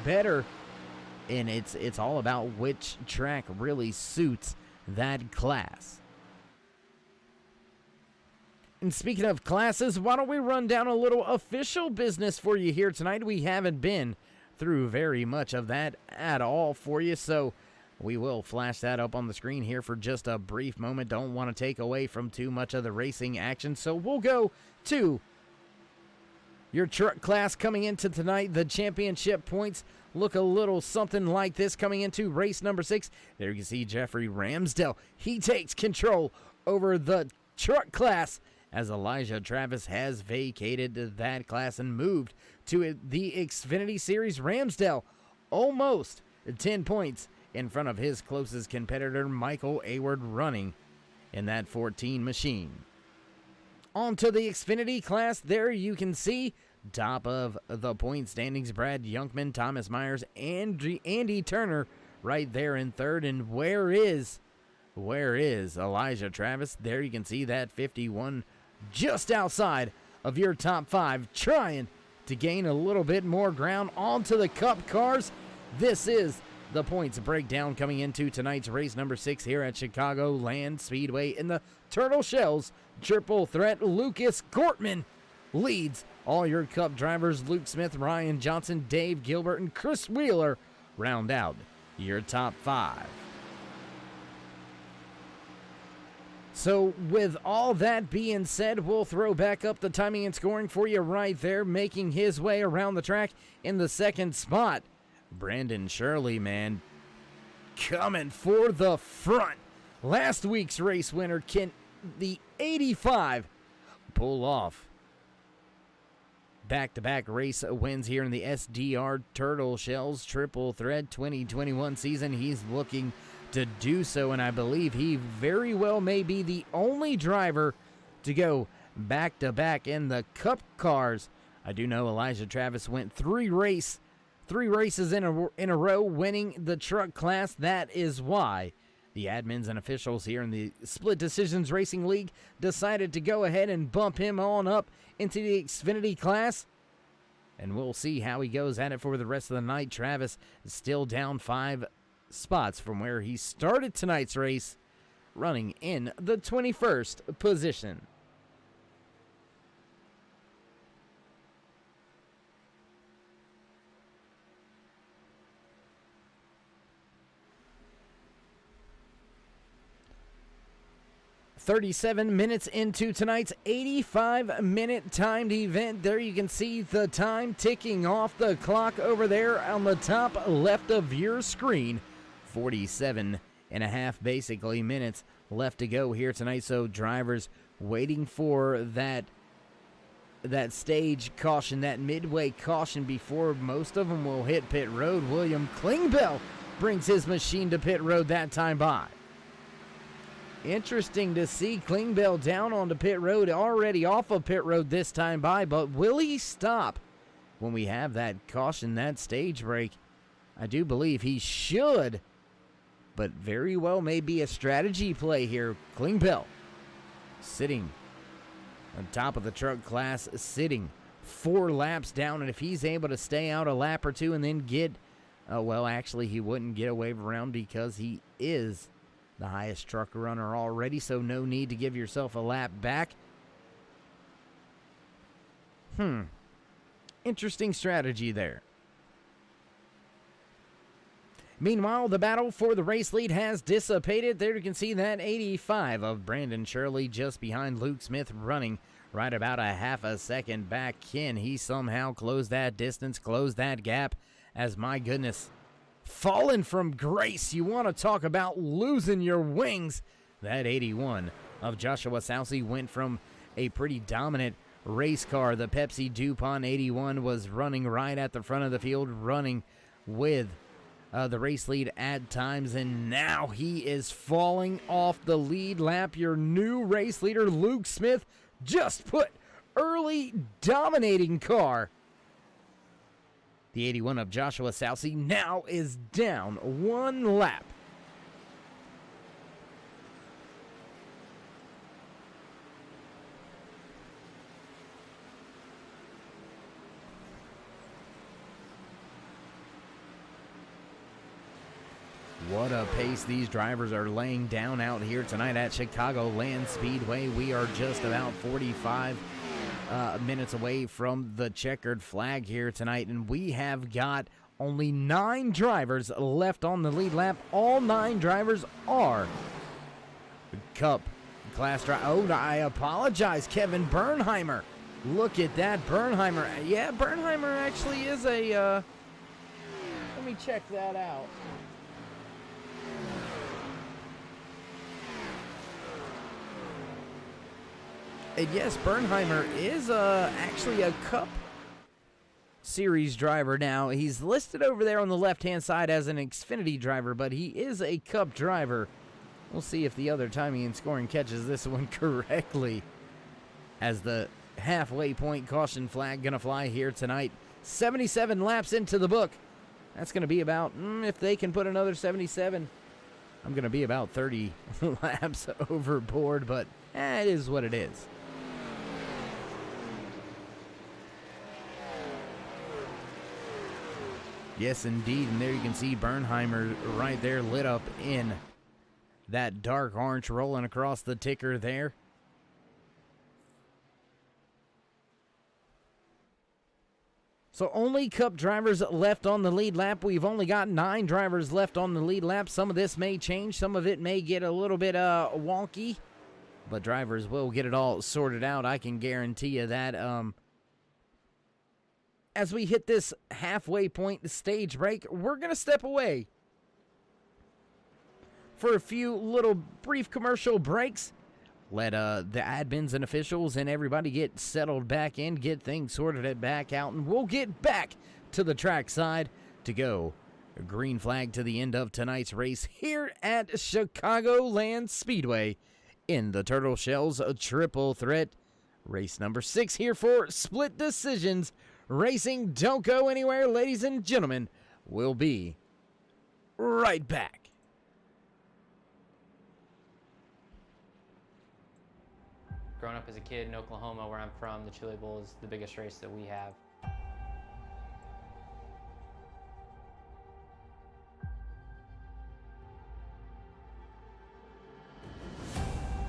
better, and it's all about which track really suits that class. And speaking of classes, why don't we run down a little official business for you here tonight? We haven't been through very much of that at all for you, so we will flash that up on the screen here for just a brief moment. Don't want to take away from too much of the racing action, so we'll go to your truck class coming into tonight. The championship points look a little something like this coming into race number 6. There you can see Jeffrey Ramsdell. He takes control over the truck class as Elijah Travis has vacated that class and moved to the Xfinity Series. Ramsdell almost 10 points in front of his closest competitor, Michael Ayward, running in that 14 machine. On to the Xfinity class. There you can see top of the point standings, Brad Youngman, Thomas Myers, and Andy Turner right there in third. And where is Elijah Travis? There you can see that 51 just outside of your top 5, trying to gain a little bit more ground onto the Cup cars. This is the points breakdown coming into tonight's race number 6 here at Chicagoland Speedway in the Turtle Shells Triple Threat. Lucas Gortman leads all your Cup drivers. Luke Smith, Ryan Johnson, Dave Gilbert, and Chris Wheeler round out your top 5. So with all that being said, we'll throw back up the timing and scoring for you right there, making his way around the track in the second spot. Brandon Shirley, man, coming for the front. Last week's race winner, can the 85 pull off back-to-back race wins here in the SDR Turtle Shells Triple Threat 2021 season? He's looking to do so, and I believe he very well may be the only driver to go back-to-back in the Cup cars. I do know Elijah Travis went three races in a row winning the truck class. That is why the admins and officials here in the Split Decisions Racing League decided to go ahead and bump him on up into the Xfinity class. And we'll see how he goes at it for the rest of the night. Travis is still down 5 spots from where he started tonight's race, running in the 21st position. "37 minutes into tonight's 85-minute timed event." There you can see the time ticking off the clock over there on the top left of your screen. 47 and a half basically minutes left to go here tonight. So drivers waiting for that stage caution, that midway caution before most of them will hit pit road. William Klingbeil brings his machine to pit road that time by. Interesting to see Klingbeil down onto pit road, already off of pit road this time by, but will he stop when we have that caution, that stage break? I do believe he should, but very well may be a strategy play here. Klingbeil sitting on top of the truck class, sitting 4 laps down, and if he's able to stay out a lap or two and then get, well, actually he wouldn't get a wave around because he is the highest truck runner already, so no need to give yourself a lap back. Interesting strategy there. Meanwhile, the battle for the race lead has dissipated. There you can see that 85 of Brandon Shirley just behind Luke Smith, running right about a half a second back. Can he somehow close that distance, close that gap? As, my goodness, fallen from grace. You want to talk about losing your wings. That 81 of Joshua Sousey went from a pretty dominant race car. The Pepsi DuPont 81 was running right at the front of the field, running with the race lead at times, and now he is falling off the lead lap. Your new race leader, Luke Smith, just put early dominating car. The 81 of Joshua Sousey now is down 1 lap. What a pace these drivers are laying down out here tonight at Chicagoland Speedway. We are just about 45 minutes away from the checkered flag here tonight, and we have got only 9 drivers left on the lead lap. All 9 drivers are Cup class driver. Oh, I apologize, Kevin Bernheimer. Look at that, Bernheimer. Yeah, Bernheimer actually is a, let me check that out. And yes, Bernheimer is actually a Cup Series driver now. He's listed over there on the left-hand side as an Xfinity driver, but he is a Cup driver. We'll see if the other timing and scoring catches this one correctly, as the halfway point caution flag going to fly here tonight. 77 laps into the book. That's going to be about, if they can put another 77, I'm going to be about 30 laps overboard, but it is what it is. Yes, indeed, and there you can see Bernheimer right there lit up in that dark orange rolling across the ticker there. So only Cup drivers left on the lead lap. We've only got 9 drivers left on the lead lap. Some of this may change. Some of it may get a little bit wonky. But drivers will get it all sorted out. I can guarantee you that. As we hit this halfway point stage break, we're going to step away for a few little brief commercial breaks. Let the admins and officials and everybody get settled back in, get things sorted back out, and we'll get back to the track side to go green flag to the end of tonight's race here at Chicagoland Speedway in the Turtle Shells Triple Threat. Race number 6 here for Split Decisions Racing. Don't go anywhere, ladies and gentlemen. We'll be right back. Growing up as a kid in Oklahoma, where I'm from, the Chili Bowl is the biggest race that we have.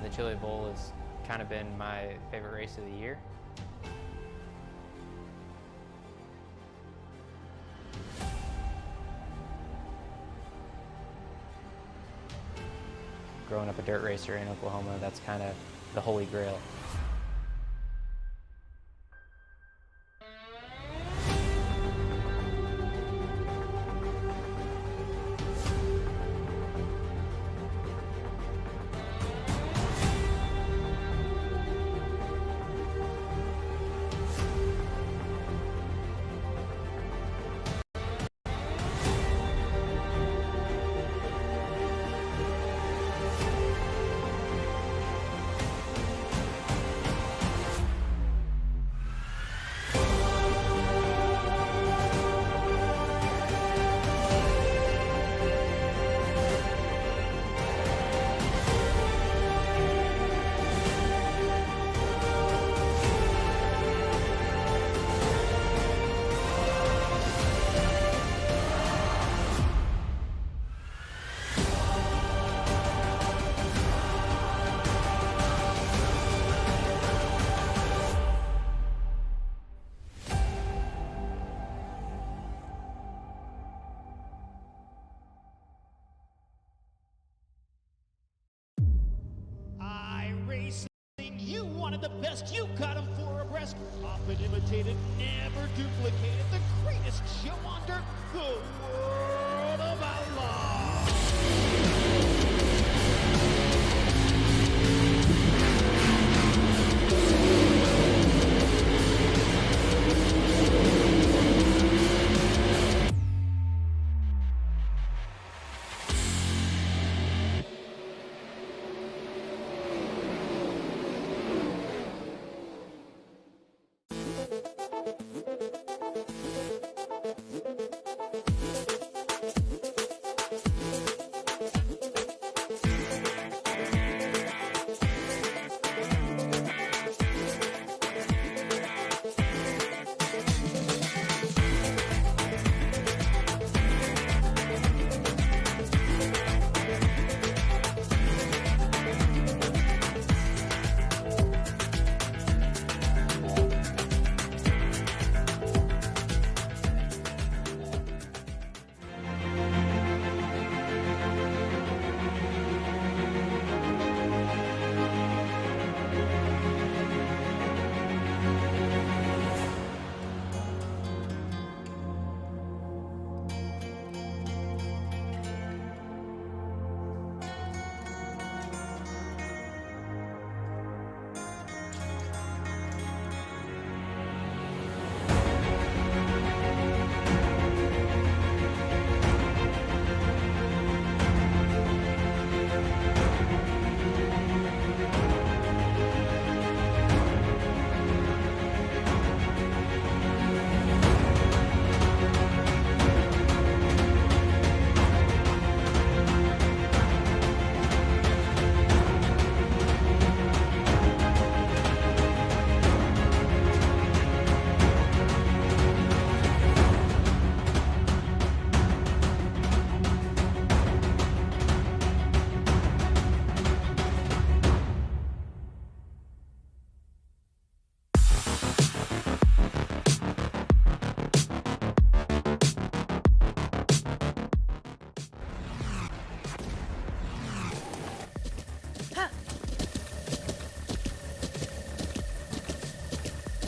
The Chili Bowl has kind of been my favorite race of the year. Growing up a dirt racer in Oklahoma, that's kind of the holy grail. You wanted the best, you got him 4 abreast. Often imitated, never duplicated. The greatest show on dirt, the World of Outlaws.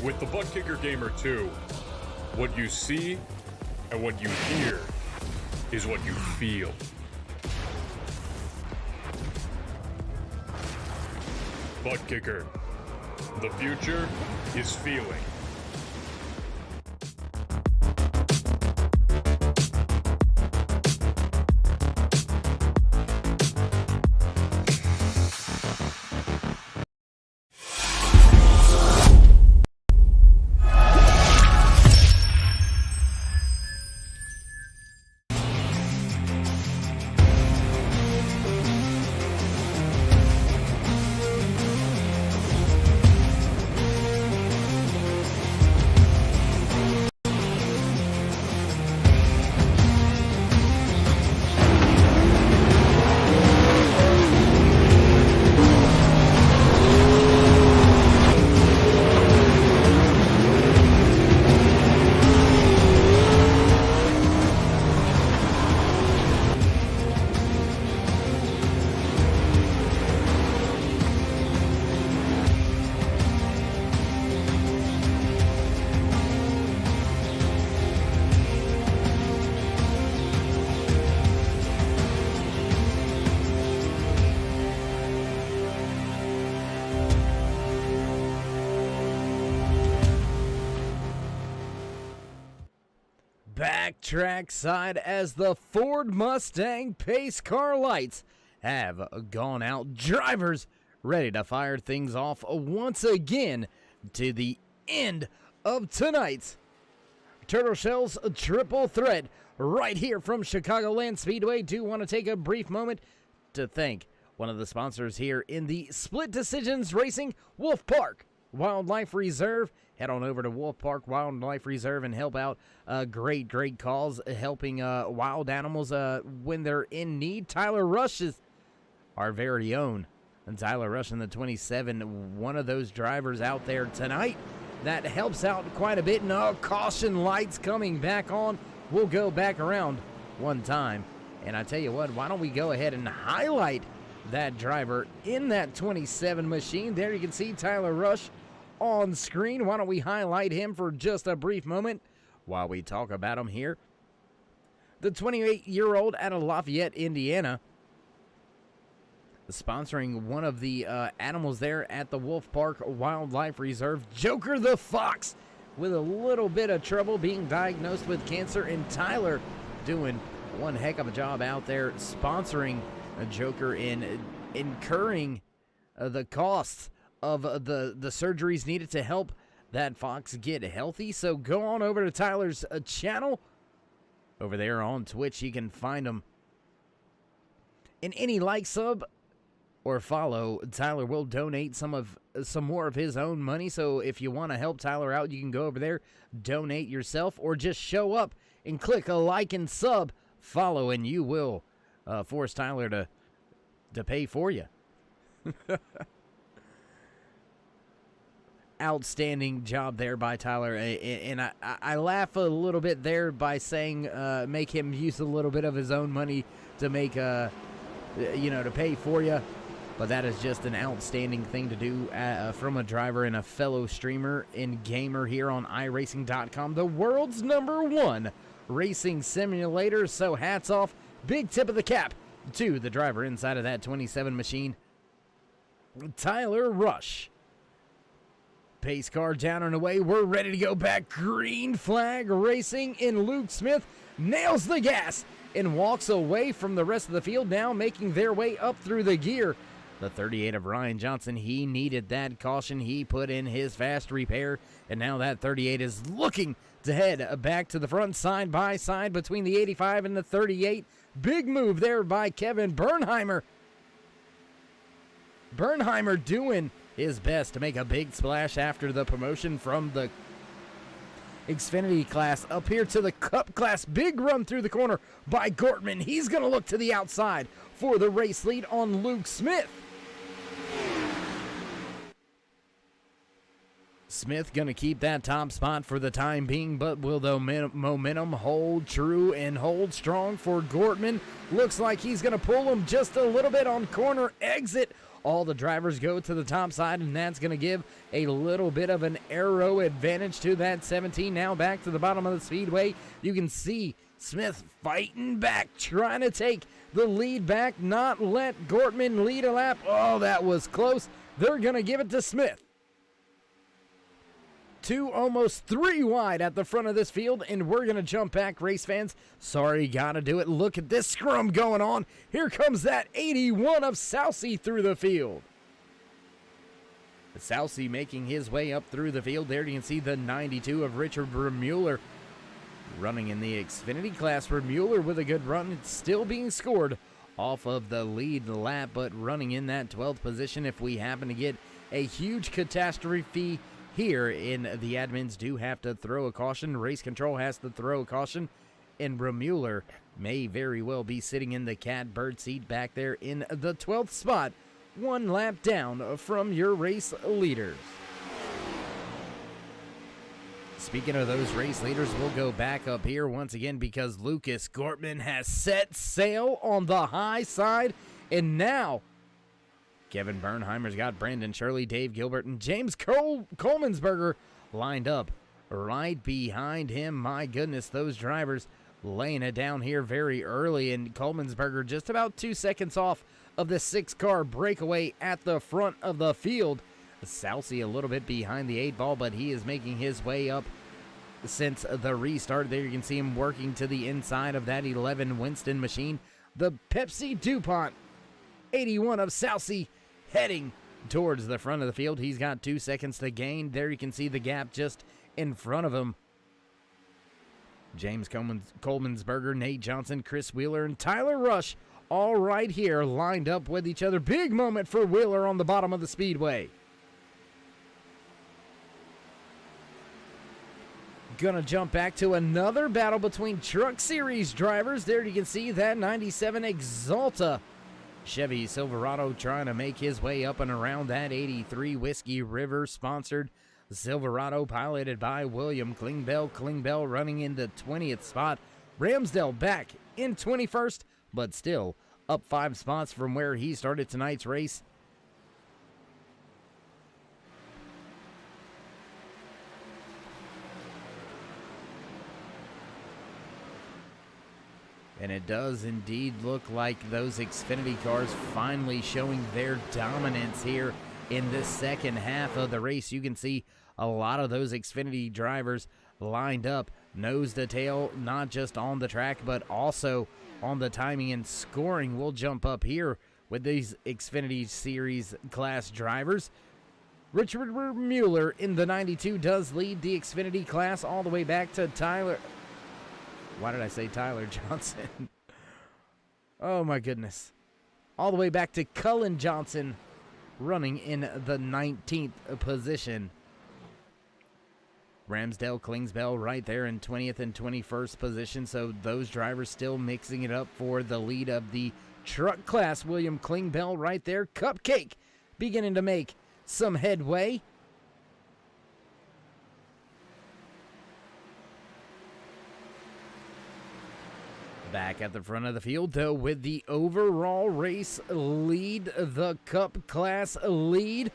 With the Butt Kicker Gamer 2, what you see and what you hear is what you feel. Butt Kicker. The future is feeling. Backtrack side as the Ford Mustang pace car lights have gone out. Drivers ready to fire things off once again to the end of tonight's Turtle Shells Triple Threat right here from Chicagoland Speedway. Do want to take a brief moment to thank one of the sponsors here in the Split Decisions Racing, Wolf Park Wildlife Reserve. Head on over to Wolf Park Wildlife Reserve and help out great cause helping wild animals when they're in need. Tyler Rush is our very own. And Tyler Rush in the 27, one of those drivers out there tonight that helps out quite a bit. No caution lights coming back on. We'll go back around one time. And I tell you what, why don't we go ahead and highlight that driver in that 27 machine. There you can see Tyler Rush on screen. Why don't we highlight him for just a brief moment while we talk about him here. The 28-year-old out of Lafayette, Indiana, sponsoring one of the animals there at the Wolf Park Wildlife Reserve. Joker the Fox with a little bit of trouble being diagnosed with cancer, and Tyler doing one heck of a job out there sponsoring a Joker in incurring the costs of the surgeries needed to help that fox get healthy. So go on over to Tyler's channel over there on Twitch. You can find him in any like, sub, or follow. Tyler will donate some more of his own money. So if you want to help Tyler out, you can go over there, donate yourself, or just show up and click a like and sub, follow, and you will force Tyler to pay for you. Outstanding job there by Tyler, and I laugh a little bit there by saying make him use a little bit of his own money to make to pay for you, but that is just an outstanding thing to do from a driver and a fellow streamer and gamer here on iRacing.com, the world's #1 racing simulator. So hats off, big tip of the cap to the driver inside of that 27 machine, Tyler Rush. Pace car down and away. We're ready to go back. Green flag racing, and Luke Smith nails the gas and walks away from the rest of the field, now making their way up through the gear. The 38 of Ryan Johnson, he needed that caution. He put in his fast repair, and now that 38 is looking to head back to the front, side by side between the 85 and the 38. Big move there by Kevin Bernheimer. Bernheimer doing his best to make a big splash after the promotion from the Xfinity class up here to the Cup class. Big run through the corner by Gortman. He's going to look to the outside for the race lead on Luke Smith. Smith going to keep that top spot for the time being, but will the momentum hold true and hold strong for Gortman? Looks like he's going to pull him just a little bit on corner exit. All the drivers go to the top side, and that's going to give a little bit of an aero advantage to that 17. Now back to the bottom of the speedway. You can see Smith fighting back, trying to take the lead back, not let Gortman lead a lap. Oh, that was close. They're going to give it to Smith. 2, almost 3 wide at the front of this field, and we're going to jump back, race fans. Sorry, got to do it. Look at this scrum going on. Here comes that 81 of Soucy through the field. Soucy making his way up through the field. There you can see the 92 of Richard Remuller running in the Xfinity class. Remuller with a good run. It's still being scored off of the lead lap, but running in that 12th position. If we happen to get a huge catastrophe here in the admins do have to throw a caution. Race control has to throw a caution, and Remuller may very well be sitting in the catbird seat back there in the 12th spot, 1 lap down from your race leaders. Speaking of those race leaders, we'll go back up here once again because Lucas Gortman has set sail on the high side, and now Kevin Bernheimer's got Brandon Shirley, Dave Gilbert, and James Coleman'sberger lined up right behind him. My goodness, those drivers laying it down here very early, and Coleman'sberger just about 2 seconds off of the 6-car breakaway at the front of the field. Soucy a little bit behind the 8 ball, but he is making his way up since the restart. There you can see him working to the inside of that 11 Winston machine. The Pepsi DuPont 81 of Soucy heading towards the front of the field. He's got 2 seconds to gain. There you can see the gap just in front of him. James Coleman'sberger, Nate Johnson, Chris Wheeler, and Tyler Rush all right here lined up with each other. Big moment for Wheeler on the bottom of the speedway. Gonna jump back to another battle between Truck Series drivers. There you can see that 97 Exalta Chevy Silverado trying to make his way up and around that 83 Whiskey River sponsored Silverado, piloted by William Klingbeil. Klingbeil running in the 20th spot. Ramsdale back in 21st, but still up 5 spots from where he started tonight's race. And it does indeed look like those Xfinity cars finally showing their dominance here in this second half of the race. You can see a lot of those Xfinity drivers lined up nose to tail, not just on the track, but also on the timing and scoring. We'll jump up here with these Xfinity Series class drivers. Richard Mueller in the 92 does lead the Xfinity class all the way back to Tyler. Why did I say Tyler Johnson? Oh my goodness. All the way back to Cullen Johnson running in the 19th position. Ramsdale, Klingsbell right there in 20th and 21st position. So those drivers still mixing it up for the lead of the truck class. William Klingbeil right there. Cupcake beginning to make some headway. Back at the front of the field, though, with the overall race lead, the Cup class lead.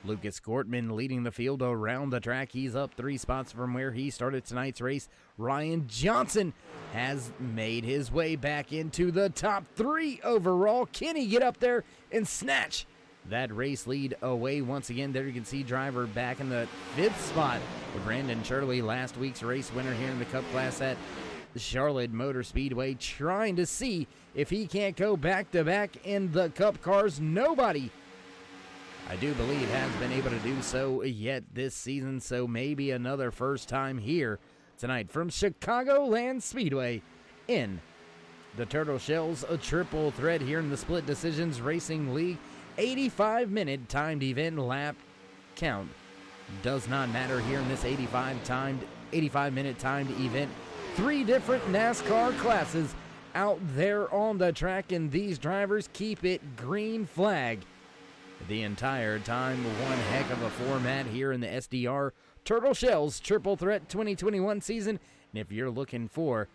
Lucas Gortman leading the field around the track. He's up 3 spots from where he started tonight's race. Ryan Johnson has made his way back into the top 3 overall. Can he get up there and snatch that race lead away once again? There you can see driver back in the 5th spot. Brandon Shirley, last week's race winner here in the Cup class at Charlotte Motor Speedway, trying to see if he can't go back-to-back in the Cup cars. Nobody, I do believe, has been able to do so yet this season, so maybe another first time here tonight from Chicagoland Speedway in the Turtle Shells, a triple threat here in the Split Decisions Racing League. 85-minute timed event. Lap count does not matter here in this 85-minute timed event. 3 different NASCAR classes out there on the track, and these drivers keep it green flag the entire time. One heck of a format here in the SDR Turtle Shells Triple Threat 2021 season. And if you're looking for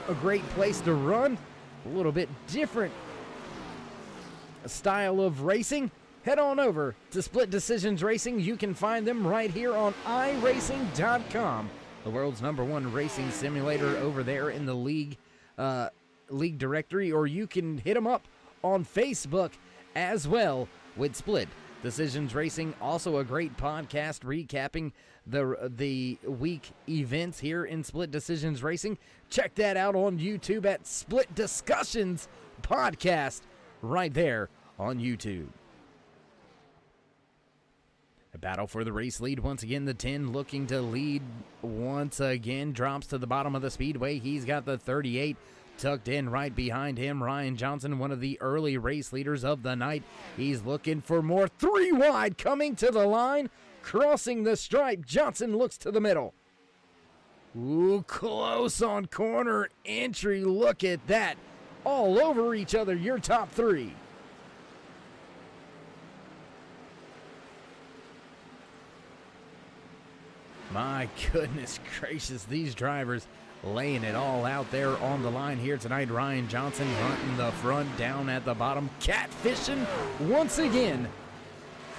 a great place to run, a little bit different style of racing, head on over to Split Decisions Racing. You can find them right here on iRacing.com, the world's #1 racing simulator over there in the league directory, or you can hit them up on Facebook as well with Split Decisions Racing. Also a great podcast recapping the week events here in Split Decisions Racing. Check that out on YouTube at Split Discussions Podcast right there on YouTube. A battle for the race lead. Once again, the 10 looking to lead once again. Drops to the bottom of the speedway. He's got the 38 tucked in right behind him. Ryan Johnson, one of the early race leaders of the night. He's looking for more. 3 wide coming to the line. Crossing the stripe. Johnson looks to the middle. Ooh, close on corner entry. Look at that. All over each other, your top 3. My goodness gracious, these drivers laying it all out there on the line here tonight. Ryan Johnson hunting the front, down at the bottom, catfishing once again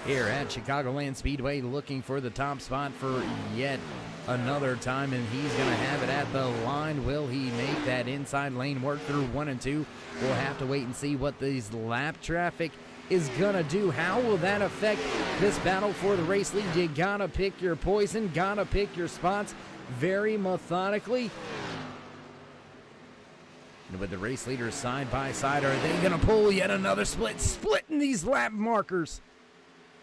here at Chicagoland Speedway, looking for the top spot for yet another time, and he's going to have it at the line. Will he make that inside lane work through 1 and 2? We'll have to wait and see what these lap traffic is gonna do. How will that affect this battle for the race lead? You gotta pick your poison, gotta pick your spots very methodically. And with the race leaders side by side, are they gonna pull yet another splitting these lap markers?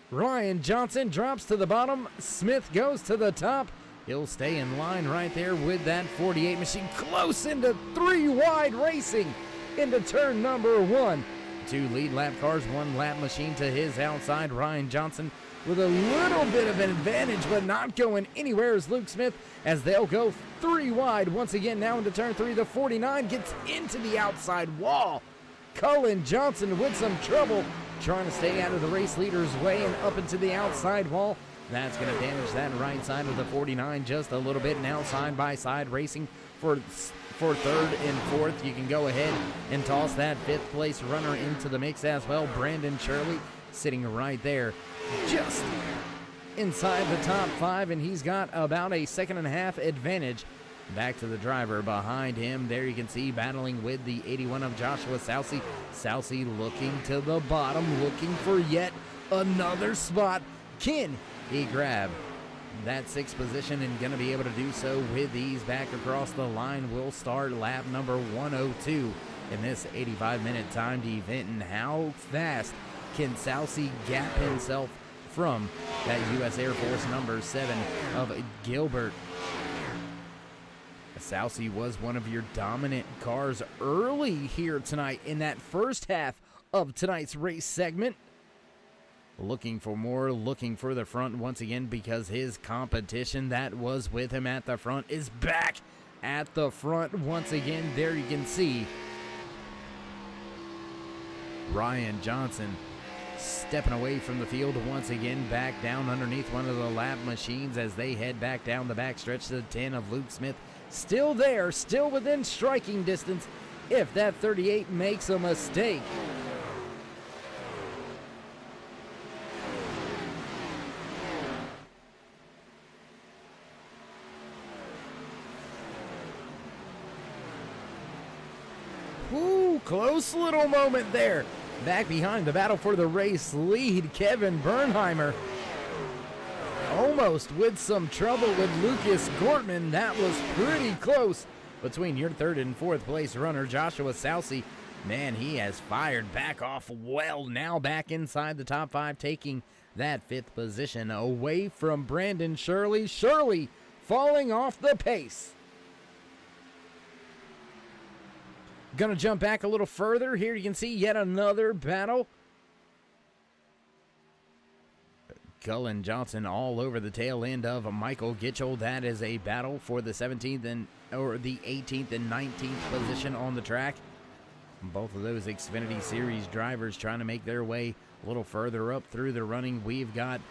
Ryan Johnson drops to the bottom. Smith goes to the top. He'll stay in line right there with that 48 machine, close into 3 wide racing into turn number 1. 2 lead lap cars, 1 lap machine to his outside. Ryan Johnson with a little bit of an advantage, but not going anywhere as Luke Smith, as they'll go 3 wide once again now into turn 3. The 49 gets into the outside wall. Cullen Johnson with some trouble trying to stay out of the race leader's way and up into the outside wall. That's going to damage that right side of the 49 just a little bit. Now side by side racing for 3rd and 4th. You can go ahead and toss that 5th place runner into the mix as well. Brandon Shirley sitting right there just inside the top 5, and he's got about a 1.5 second advantage. Back to the driver behind him. There you can see battling with the 81 of Joshua Sousey. Sousey looking to the bottom, looking for yet another spot. Can he grab that 6th position and going to be able to do so with ease? Back across the line will start lap number 102 in this 85-minute timed event. And how fast can Sousey gap himself from that U.S. Air Force number 7 of Gilbert? Sousey was one of your dominant cars early here tonight in that first half of tonight's race segment. Looking for more, looking for the front once again, because his competition that was with him at the front is back at the front once again. There you can see Ryan Johnson stepping away from the field once again, back down underneath one of the lap machines as they head back down the backstretch to the 10 of Luke Smith. Still there, still within striking distance if that 38 makes a mistake. Ooh, close little moment there. Back behind the battle for the race lead, Kevin Bernheimer. Almost with some trouble with Lucas Gortman. That was pretty close between your 3rd and 4th place runner, Joshua Sousey. Man, he has fired back off well. Now back inside the top 5, taking that 5th position away from Brandon Shirley. Shirley falling off the pace. Gonna jump back a little further. Here you can see yet another battle. Cullen Johnson all over the tail end of Michael Gitchell. That is a battle for the 17th or the 18th and 19th position on the track. Both of those Xfinity Series drivers trying to make their way a little further up through the running. We've got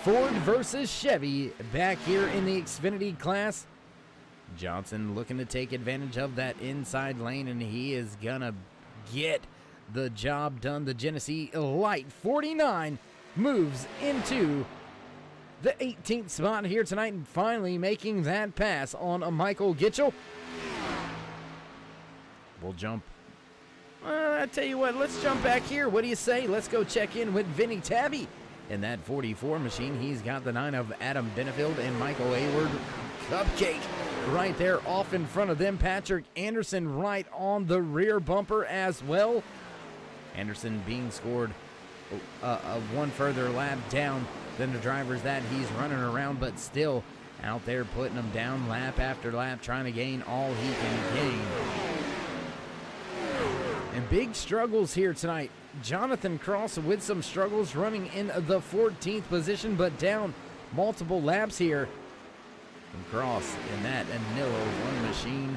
Ford versus Chevy back here in the Xfinity class. Johnson looking to take advantage of that inside lane, and he is gonna get the job done. The Genesee Light 49 moves into the 18th spot here tonight, and finally making that pass on a Michael Gitchell. We'll jump. I tell you what, let's jump back here. What do you say? Let's go check in with Vinny Tabby in that 44 machine. He's got the 9 of Adam Benefield and Michael Hayward. Cupcake right there off in front of them. Patrick Anderson right on the rear bumper as well. Anderson being scored one further lap down than the drivers that he's running around, but still out there putting them down lap after lap, trying to gain all he can gain. And big struggles here tonight. Jonathan Cross with some struggles running in the 14th position, but down multiple laps here. And Cross in that Anillo 1 machine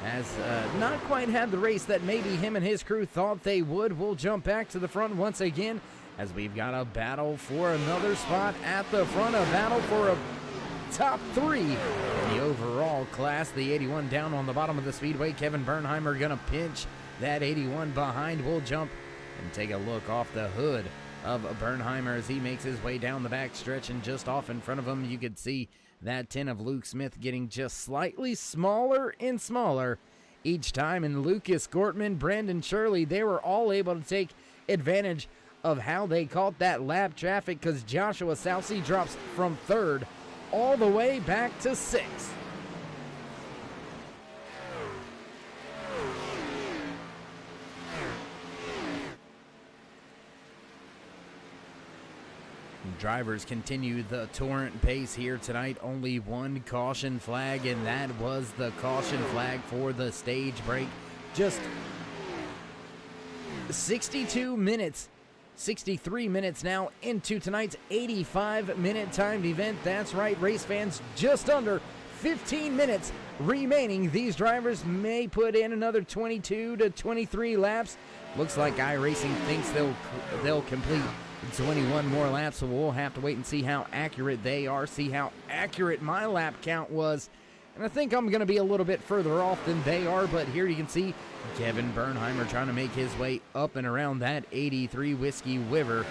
has not quite had the race that maybe him and his crew thought they would. We'll jump back to the front once again as we've got a battle for another spot at the front, a battle for a top 3 in the overall class. The 81 down on the bottom of the speedway. Kevin Bernheimer gonna pinch that 81 behind. We'll jump and take a look off the hood of Bernheimer as he makes his way down the back stretch, and just off in front of him you could see that 10 of Luke Smith getting just slightly smaller and smaller each time. And Lucas Gortman, Brandon Shirley, they were all able to take advantage of how they caught that lap traffic, because Joshua Southsea drops from 3rd all the way back to 6th. Drivers continue the torrent pace here tonight. Only one caution flag, and that was the caution flag for the stage break. Just 63 minutes now into tonight's 85-minute timed event. That's right, race fans, just under 15 minutes remaining. These drivers may put in another 22 to 23 laps. Looks like iRacing thinks they'll complete 21 more laps, so we'll have to wait and see how accurate they are, see how accurate my lap count was. And I think I'm going to be a little bit further off than they are, but here you can see Kevin Bernheimer trying to make his way up and around that 83 Whiskey River,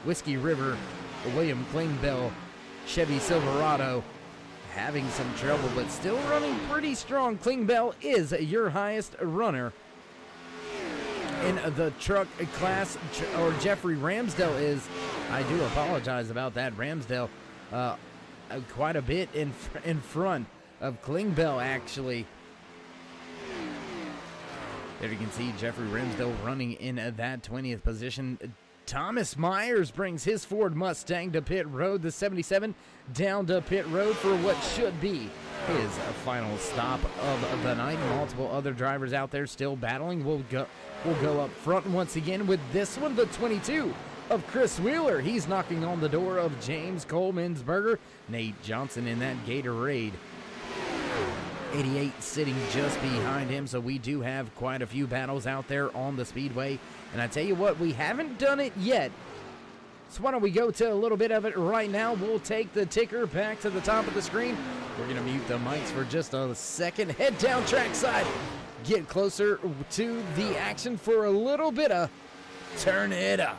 William Klingbeil Chevy Silverado, having some trouble, but still running pretty strong. Klingbeil is your highest runner in the truck class, or Jeffrey Ramsdale is. I do apologize about that. Ramsdale quite a bit in front of Klingbeil, actually. There you can see Jeffrey Ramsdale running in that 20th position. Thomas Myers brings his Ford Mustang to pit road, the 77 down to pit road for what should be his final stop of the night. Multiple other drivers out there still battling. We'll go up front once again with this one, the 22 of Chris Wheeler. He's knocking on the door of James Coleman'sberger. Nate Johnson in that Gatorade 88 sitting just behind him. So we do have quite a few battles out there on the speedway. And I tell you what, we haven't done it yet. So why don't we go to a little bit of it right now. We'll take the ticker back to the top of the screen. We're going to mute the mics for just a second. Head down trackside. Get closer to the action for a little bit of Turn It Up.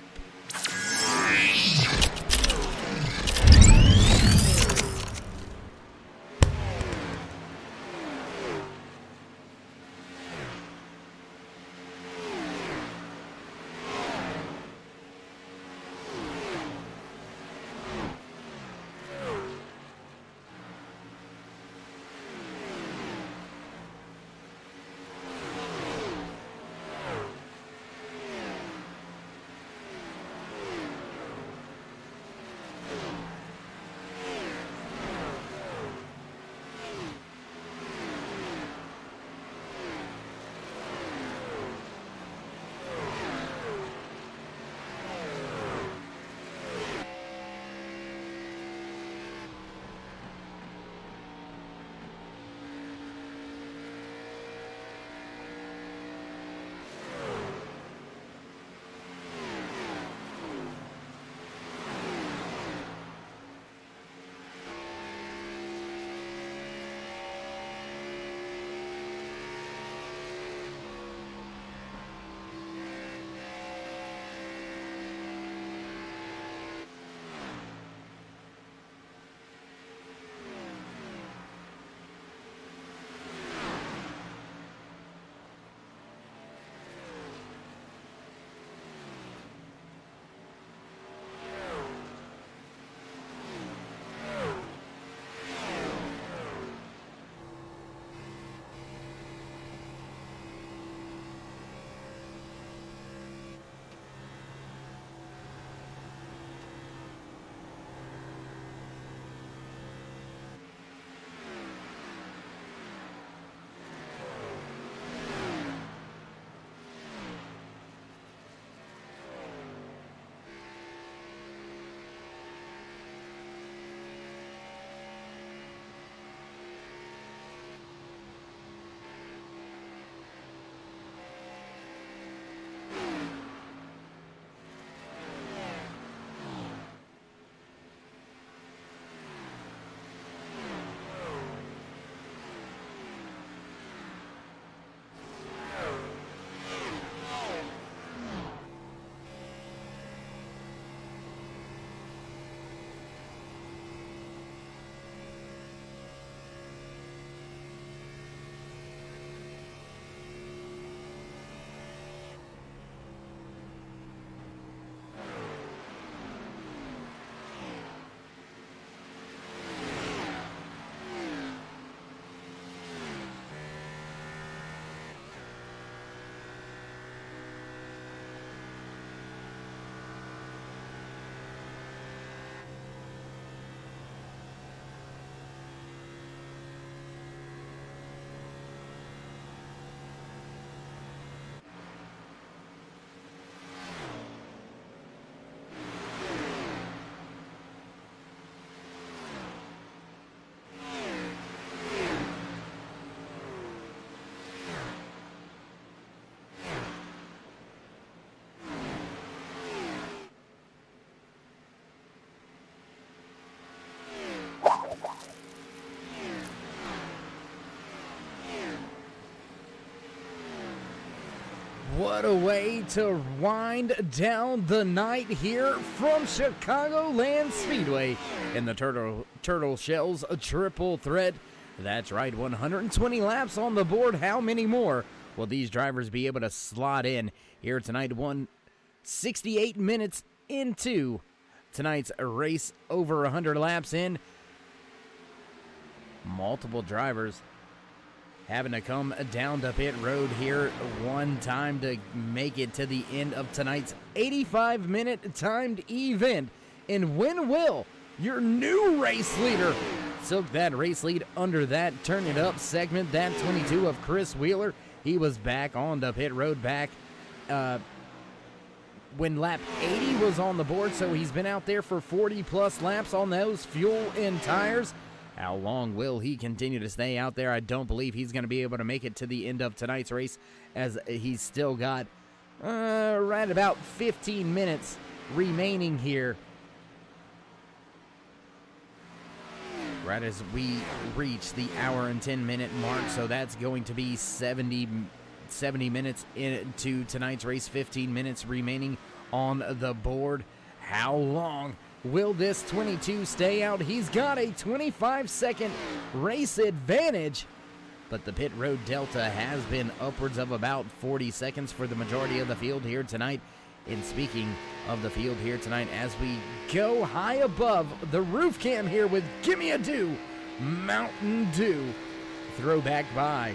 What a way to wind down the night here from Chicagoland Speedway in the Turtle Shells Triple Threat. That's right, 120 laps on the board. How many more will these drivers be able to slot in here tonight? 168 minutes into tonight's race, over 100 laps in. Multiple drivers having to come down the pit road here one time to make it to the end of tonight's 85-minute timed event. And when will your new race leader took that race lead under that Turn It Up segment, that 22 of Chris Wheeler? He was back on the pit road back when lap 80 was on the board, so he's been out there for 40-plus laps on those fuel and tires. How long will he continue to stay out there? I don't believe he's going to be able to make it to the end of tonight's race, as he's still got right about 15 minutes remaining here. Right as we reach the hour and 10-minute mark, so that's going to be 70 minutes into tonight's race, 15 minutes remaining on the board. How long will this 22 stay out? He's got a 25-second race advantage, but the pit road delta has been upwards of about 40 seconds for the majority of the field here tonight. And speaking of the field here tonight, as we go high above the roof cam here with Gimme a Dew, Mountain Dew, throwback by,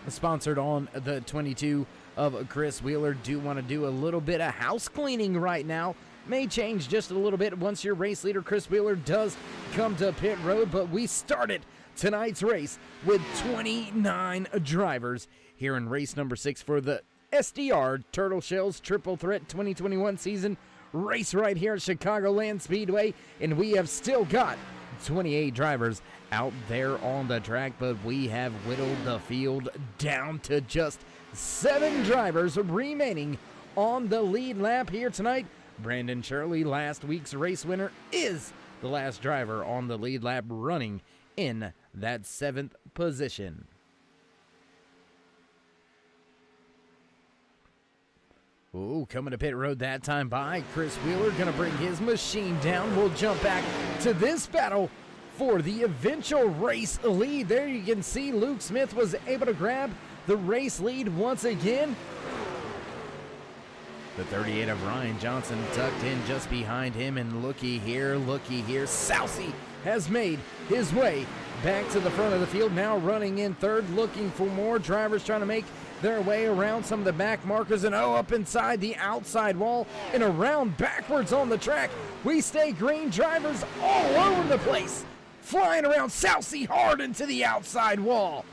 sponsored on the 22 of Chris Wheeler. Do want to do a little bit of house cleaning right now. May change just a little bit once your race leader Chris Wheeler does come to pit road, but we started tonight's race with 29 drivers here in race number 6 for the SDR Turtle Shells Triple Threat 2021 season race right here at Chicagoland Speedway, and we have still got 28 drivers out there on the track, but we have whittled the field down to just 7 drivers remaining on the lead lap here tonight. Brandon Shirley, last week's race winner, is the last driver on the lead lap, running in that 7th position. Ooh, coming to pit road that time by Chris Wheeler, gonna bring his machine down. We'll jump back to this battle for the eventual race lead. There you can see Luke Smith was able to grab the race lead once again. The 38 of Ryan Johnson tucked in just behind him, and looky here, Sousy has made his way back to the front of the field, now running in third, looking for more drivers trying to make their way around some of the back markers, and up inside the outside wall and around backwards on the track. We stay green, drivers all over the place, flying around. Sousy hard into the outside wall.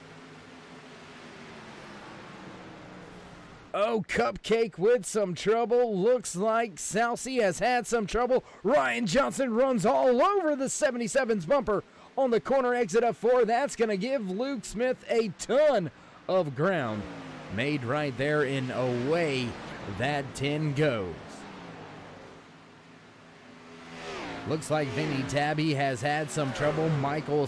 Oh, Cupcake with some trouble. Looks like Sousy has had some trouble. Ryan Johnson runs all over the 77's bumper on the corner exit of 4. That's going to give Luke Smith a ton of ground made right there, and away that 10 goes. Looks like Vinny Tabby has had some trouble. Joshua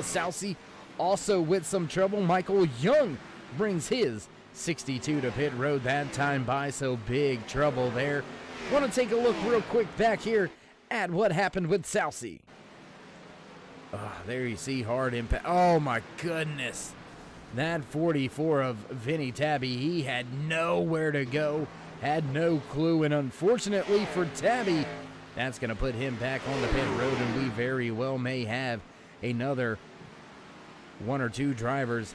Sousy also with some trouble. Michael Young brings his 62 to pit road that time by, so big trouble there. Want to take a look real quick back here at what happened with Sousy. There you see hard impact. Oh my goodness. That 44 of Vinny Tabby, he had nowhere to go, had no clue, and unfortunately for Tabby, that's going to put him back on the pit road, and we very well may have another 1 or 2 drivers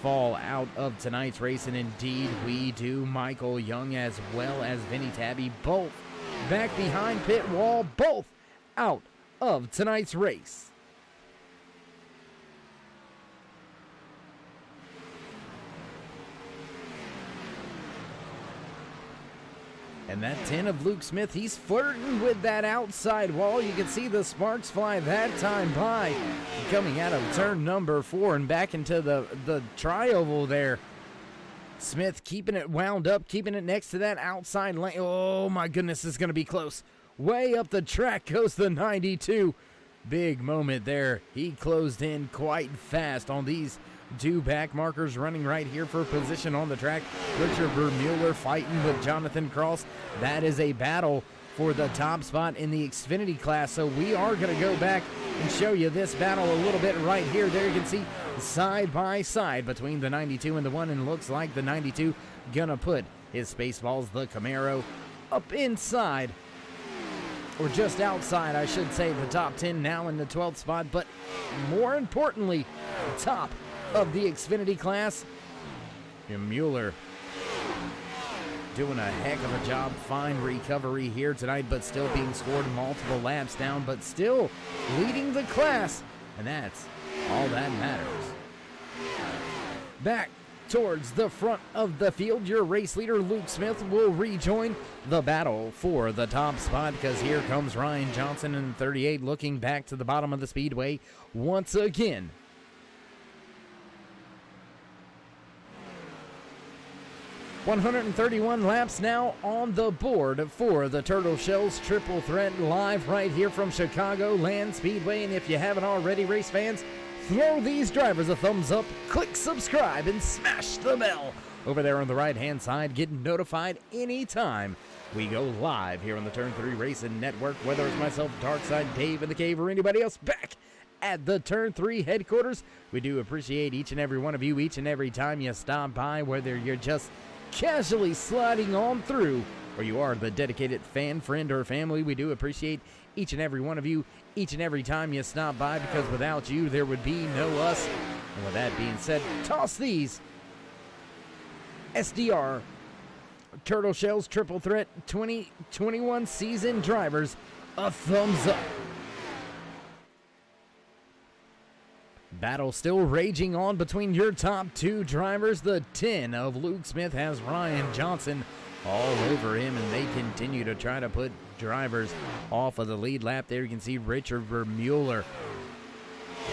fall out of tonight's race, and indeed we do. Michael Young as well as Vinny Tabby, both back behind pit wall, both out of tonight's race. And that 10 of Luke Smith, he's flirting with that outside wall. You can see the sparks fly that time by, coming out of turn number 4 and back into the tri-oval there. Smith keeping it wound up, keeping it next to that outside lane. Oh my goodness, this is going to be close. Way up the track goes the 92. Big moment there. He closed in quite fast on these Two back markers running right here for position on the track. Richard Vermueller fighting with Jonathan Cross. That is a battle for the top spot in the Xfinity class. So we are going to go back and show you this battle a little bit right here. There you can see side by side between the 92 and the 1, and looks like the 92 gonna put his Spaceballs, the Camaro, up inside, or just outside, I should say, the top 10, now in the 12th spot. But more importantly, top of the Xfinity class, Mueller doing a heck of a job. Fine recovery here tonight, but still being scored multiple laps down, but still leading the class, and that's all that matters. Back towards the front of the field, your race leader Luke Smith will rejoin the battle for the top spot, because here comes Ryan Johnson in 38, looking back to the bottom of the speedway once again. $131 laps now on the board for the Turtle Shells Triple Threat, live right here from Chicago Land Speedway. And if you haven't already, race fans, throw these drivers a thumbs up, click subscribe, and smash the bell over there on the right-hand side. Get notified anytime we go live here on the Turn 3 Racing Network, whether it's myself, Darkside, Dave in the Cave, or anybody else back at the Turn 3 headquarters. We do appreciate each and every one of you each and every time you stop by, whether you're just casually sliding on through or you are the dedicated fan, friend, or family. We do appreciate each and every one of you each and every time you stop by, because without you there would be no us. And with that being said, toss these SDR Turtle Shells Triple Threat 2021 season drivers a thumbs up. Battle still raging on between your top two drivers. The 10 of Luke Smith has Ryan Johnson all over him, and they continue to try to put drivers off of the lead lap. There you can see Richard Vermueller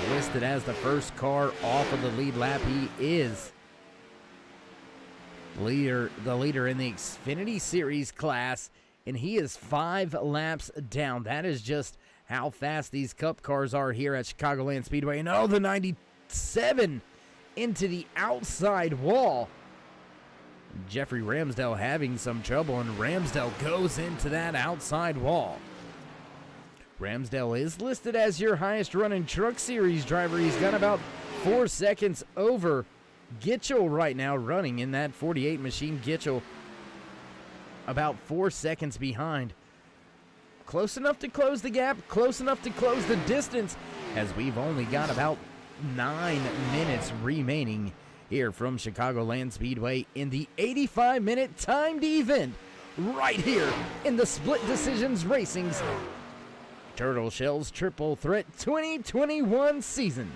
listed as the first car off of the lead lap. He is the leader in the Xfinity Series class, and he is 5 laps down. That is just how fast these Cup cars are here at Chicagoland Speedway. And the 97 into the outside wall. Jeffrey Ramsdell having some trouble, and Ramsdell goes into that outside wall. Ramsdell is listed as your highest running Truck Series driver. He's got about 4 seconds over Gitchell right now, running in that 48 machine. Gitchell about 4 seconds behind. Close enough to close the gap, close enough to close the distance, as we've only got about 9 minutes remaining here from Chicagoland Speedway in the 85-minute timed event right here in the Split Decisions Racing's Turtle Shells Triple Threat 2021 season.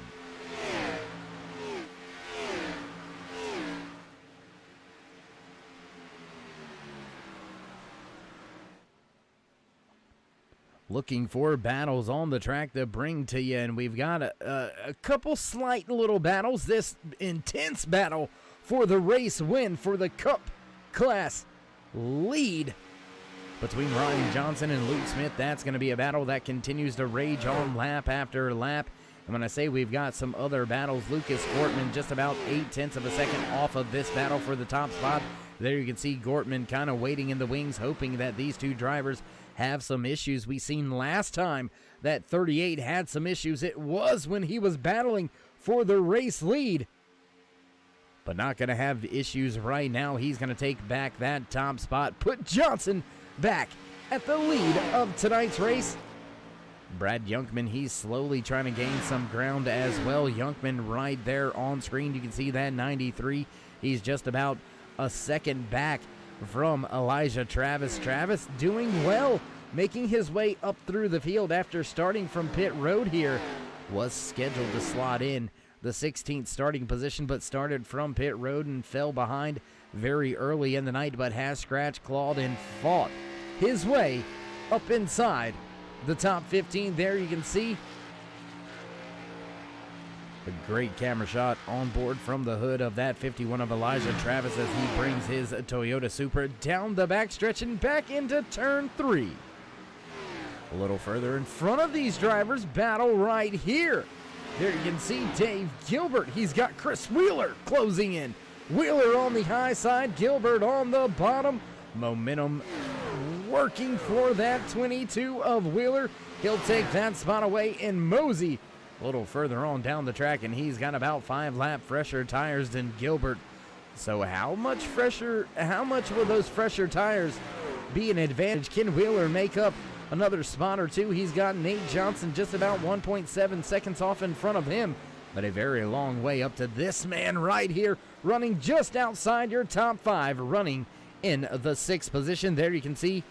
Looking for battles on the track to bring to you, and we've got a couple slight little battles. This intense battle for the race win for the Cup class lead between Ryan Johnson and Luke Smith. That's going to be a battle that continues to rage on lap after lap. And when I say we've got some other battles, Lucas Gortman just about 0.8 of a second off of this battle for the top spot. There you can see Gortman kind of waiting in the wings, hoping that these two drivers have some issues. We seen last time that 38 had some issues. It was when he was battling for the race lead, but not going to have issues right now. He's going to take back that top spot, put Johnson back at the lead of tonight's race. Brad Youngman, he's slowly trying to gain some ground as well. Youngman right there on screen. You can see that 93. He's just about a second back from Elijah Travis. Travis doing well, making his way up through the field after starting from pit road here. Was scheduled to slot in the 16th starting position, but started from pit road and fell behind very early in the night, but has scratched, clawed, and fought his way up inside the top 15. There you can see a great camera shot on board from the hood of that 51 of Elijah Travis as he brings his Toyota Supra down the backstretch and back into turn 3. A little further in front of these drivers, battle right here. There you can see Dave Gilbert. He's got Chris Wheeler closing in. Wheeler on the high side, Gilbert on the bottom. Momentum working for that 22 of Wheeler. He'll take that spot away, and Mosey a little further on down the track, and he's got about 5 lap fresher tires than Gilbert. So how much will those fresher tires be an advantage? Can Wheeler make up another spot or two? He's got Nate Johnson just about 1.7 seconds off in front of him, but a very long way up to this man right here, running just outside your top 5, running in the 6th position. There you can see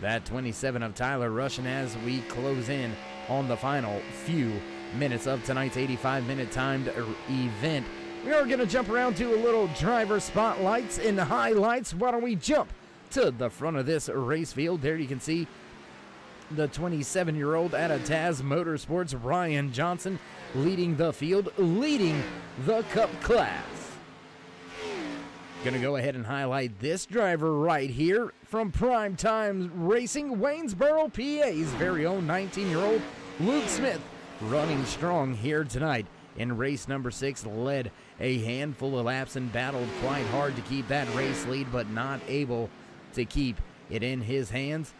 that 27 of Tyler Russian as we close in on the final few minutes of tonight's 85-minute timed event. We are going to jump around to a little driver spotlights and highlights. Why don't we jump to the front of this race field? There you can see the 27-year-old out of Taz Motorsports, Ryan Johnson, leading the field, leading the Cup class. Going to go ahead and highlight this driver right here from Prime Time Racing, Waynesboro, PA's very own 19-year-old Luke Smith, running strong here tonight in race number 6, led a handful of laps and battled quite hard to keep that race lead, but not able to keep it in his hands.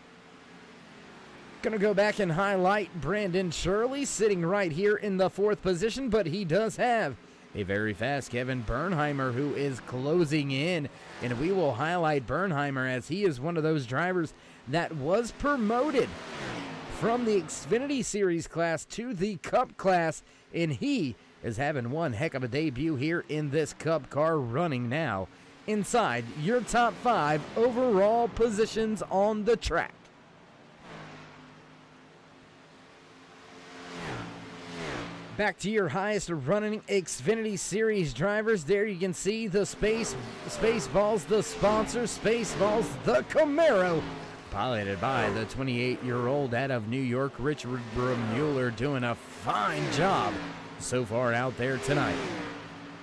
Going to go back and highlight Brandon Shirley sitting right here in the 4th position, but he does have a very fast Kevin Bernheimer who is closing in, and we will highlight Bernheimer as he is one of those drivers that was promoted from the Xfinity Series class to the Cup class, and he is having one heck of a debut here in this Cup car, running now inside your top 5 overall positions on the track. Back to your highest running Xfinity Series drivers. There you can see the Spaceballs, the sponsor, Spaceballs, the Camaro, piloted by the 28-year-old out of New York, Richard Mueller, doing a fine job so far out there tonight.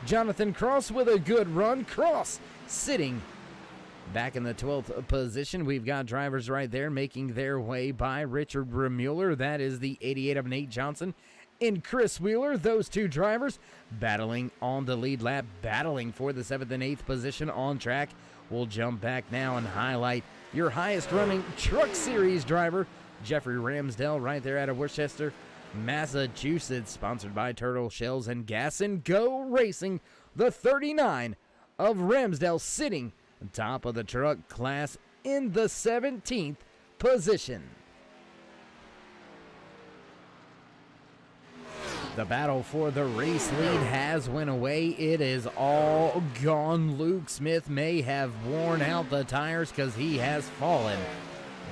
Jonathan Cross with a good run. Cross sitting back in the 12th position. We've got drivers right there making their way by Richard Mueller. That is the 88 of Nate Johnson and Chris Wheeler. Those two drivers battling on the lead lap, battling for the 7th and 8th position on track. We'll jump back now and highlight your highest running Truck Series driver, Jeffrey Ramsdell, right there out of Worcester, Massachusetts, sponsored by Turtle Shells and Gas and Go Racing. The 39 of Ramsdell sitting top of the truck class in the 17th position. The battle for the race lead has went away. It is all gone. Luke Smith may have worn out the tires because he has fallen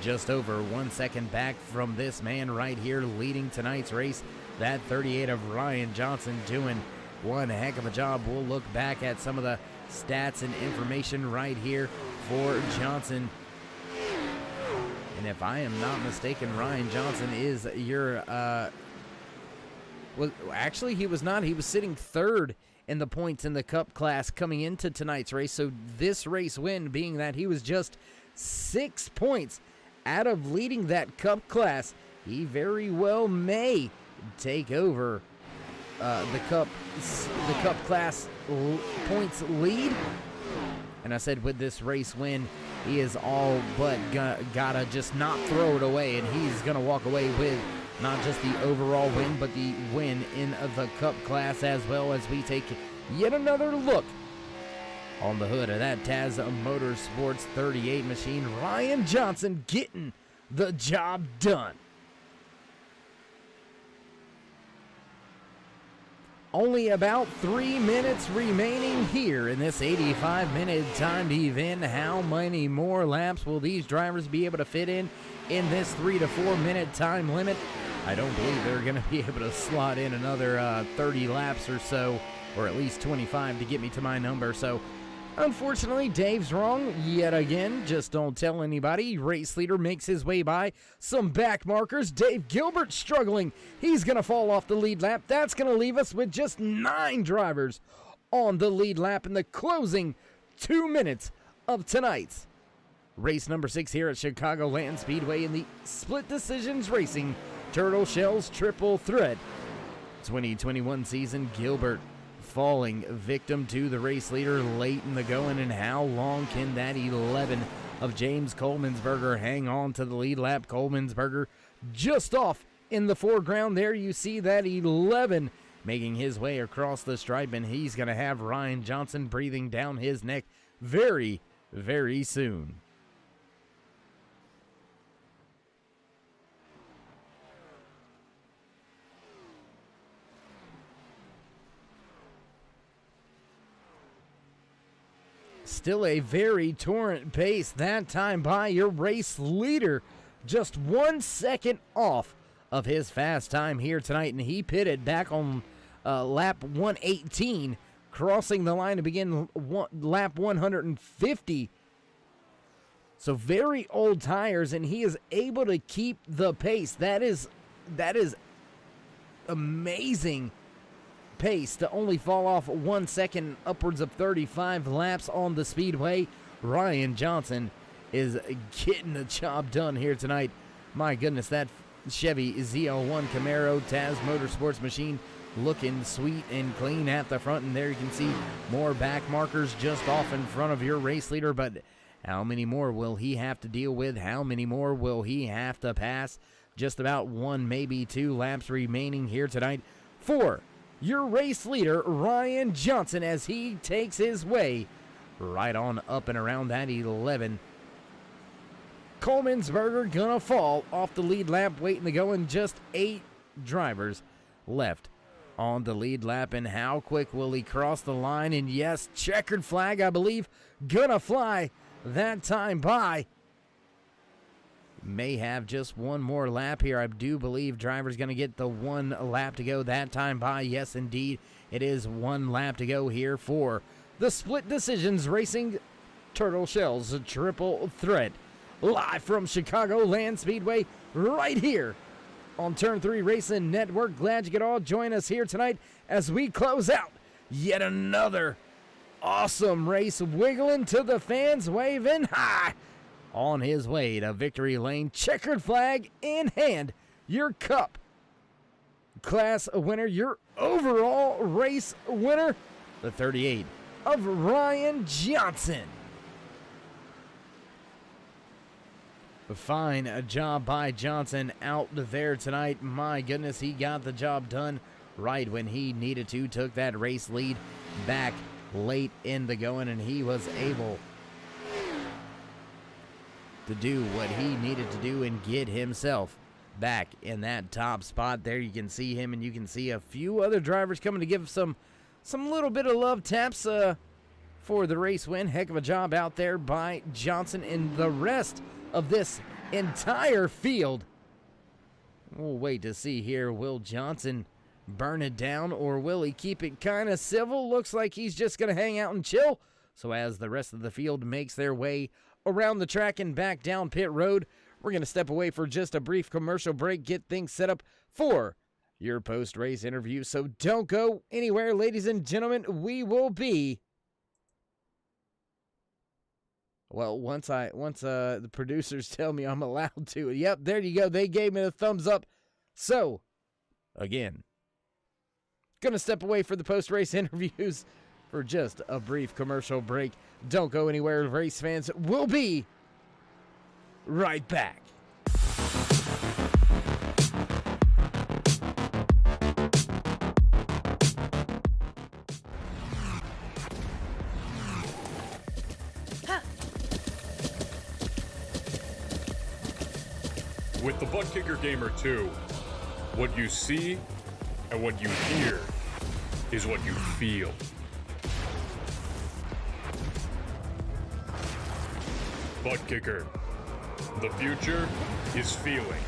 just over 1 second back from this man right here leading tonight's race. That 38 of Ryan Johnson doing one heck of a job. We'll look back at some of the stats and information right here for Johnson. And if I am not mistaken, Ryan Johnson is your well, actually, he was not. He was sitting 3rd in the points in the Cup class coming into tonight's race. So this race win being that he was just 6 points out of leading that Cup class, he very well may take over the Cup class points lead. And I said with this race win, he is all but gotta just not throw it away, and he's gonna walk away with not just the overall win, but the win in the Cup class, as well as we take yet another look on the hood of that Taz Motorsports 38 machine. Ryan Johnson getting the job done. Only about 3 minutes remaining here in this 85-minute timed event. How many more laps will these drivers be able to fit in this 3 to 4 minute time limit? I don't believe they're going to be able to slot in another 30 laps or so, or at least 25 to get me to my number. So, unfortunately, Dave's wrong yet again. Just don't tell anybody. Race leader makes his way by some back markers. Dave Gilbert struggling. He's going to fall off the lead lap. That's going to leave us with just 9 drivers on the lead lap in the closing 2 minutes of tonight's race number 6 here at Chicagoland Speedway in the Split Decisions Racing Turtle Shells Triple Threat 2021 season, Gilbert falling victim to the race leader late in the going, and how long can that 11 of James Coleman'sberger hang on to the lead lap? Coleman'sberger just off in the foreground there. You see that 11 making his way across the stripe, and he's going to have Ryan Johnson breathing down his neck very, very soon. Still a very torrent pace that time by your race leader. Just 1 second off of his fast time here tonight, and he pitted back on lap 118, crossing the line to begin lap 150. So very old tires, and he is able to keep the pace. That is amazing pace to only fall off 1 second, upwards of 35 laps on the speedway. Ryan Johnson is getting the job done here tonight. My goodness, that Chevy ZL1 Camaro Taz Motorsports machine looking sweet and clean at the front, and there you can see more back markers just off in front of your race leader. But how many more will he have to deal with? How many more will he have to pass? Just about 1, maybe 2 laps remaining here tonight for your race leader, Ryan Johnson, as he takes his way right on up and around that 11. Coleman'sberger gonna fall off the lead lap, waiting to go, and just 8 drivers left on the lead lap. And how quick will he cross the line? And yes, checkered flag, I believe, gonna fly that time by. May have just 1 more lap here. I do believe driver's going to get the 1 lap to go that time by. Yes, indeed, it is 1 lap to go here for the Split Decisions Racing Turtle Shells Triple Threat. Live from Chicago Land Speedway, right here on Turn 3 Racing Network. Glad you could all join us here tonight as we close out yet another awesome race, wiggling to the fans, waving high on his way to victory lane, checkered flag in hand. Your Cup class winner, your overall race winner, the 38 of Ryan Johnson. Fine job by Johnson out there tonight. My goodness, he got the job done right when he needed to. Took that race lead back late in the going, and he was able to do what he needed to do and get himself back in that top spot. There you can see him, and you can see a few other drivers coming to give some little bit of love taps for the race win. Heck of a job out there by Johnson and the rest of this entire field. We'll wait to see here. Will Johnson burn it down, or will he keep it kind of civil? Looks like he's just going to hang out and chill. So as the rest of the field makes their way around the track and back down pit road, we're going to step away for just a brief commercial break, get things set up for your post-race interview. So don't go anywhere, ladies and gentlemen. We will be, well, once the producers tell me I'm allowed to. Yep, there you go. They gave me the thumbs up. So, again, going to step away for the post-race interviews for just a brief commercial break. Don't go anywhere, race fans. We'll be right back. With the Butt Kicker Gamer 2, what you see and what you hear is what you feel. Butt Kicker. The future is feeling.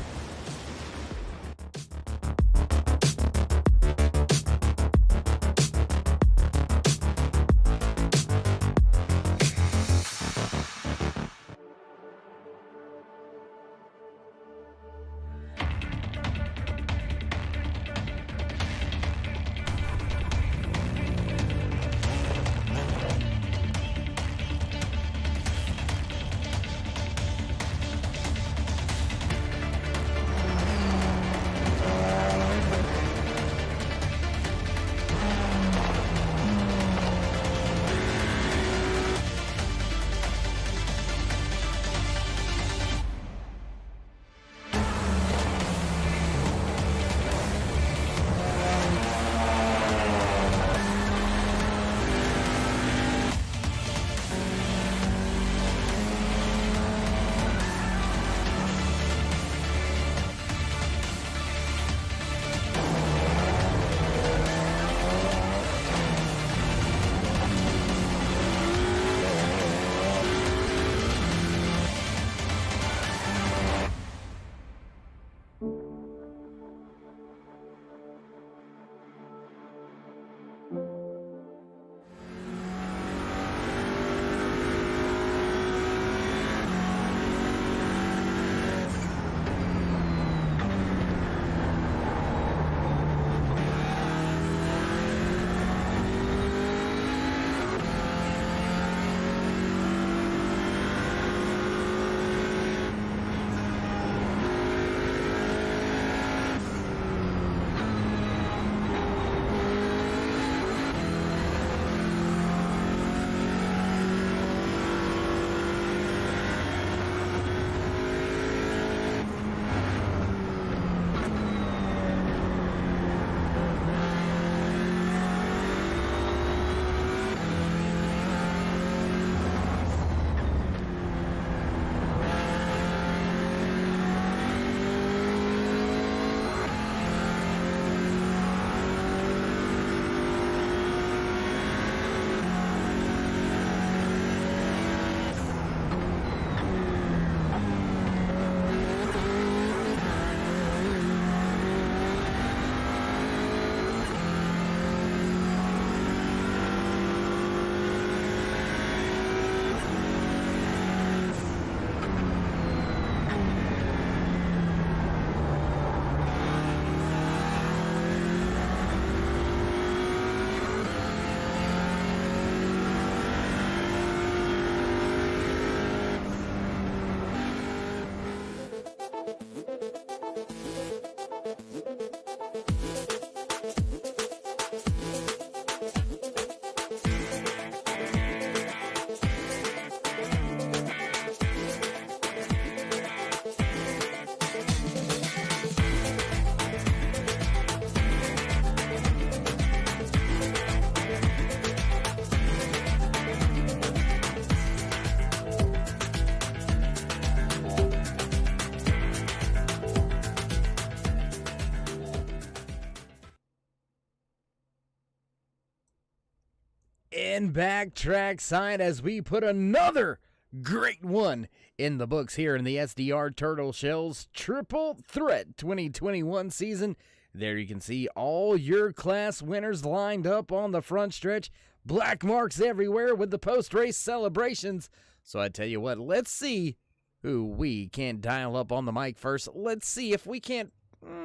And back trackside as we put another great one in the books here in the SDR Turtle Shells Triple Threat 2021 season. There you can see all your class winners lined up on the front stretch. Black marks everywhere with the post-race celebrations. So I tell you what, let's see who we can dial up on the mic first. Let's see if we can't.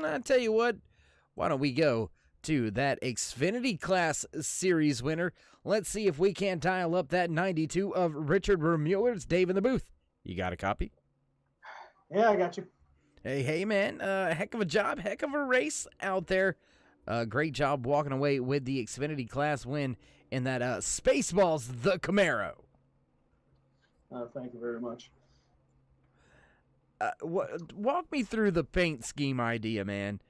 I tell you what, why don't we go to that Xfinity Class Series winner? Let's see if we can't dial up that 92 of Richard Remuller's. Dave in the booth. You got a copy? Yeah, I got you. Hey, man, heck of a job, heck of a race out there. Great job walking away with the Xfinity Class win in that Spaceballs the Camaro. Thank you very much. Walk me through the paint scheme idea, man.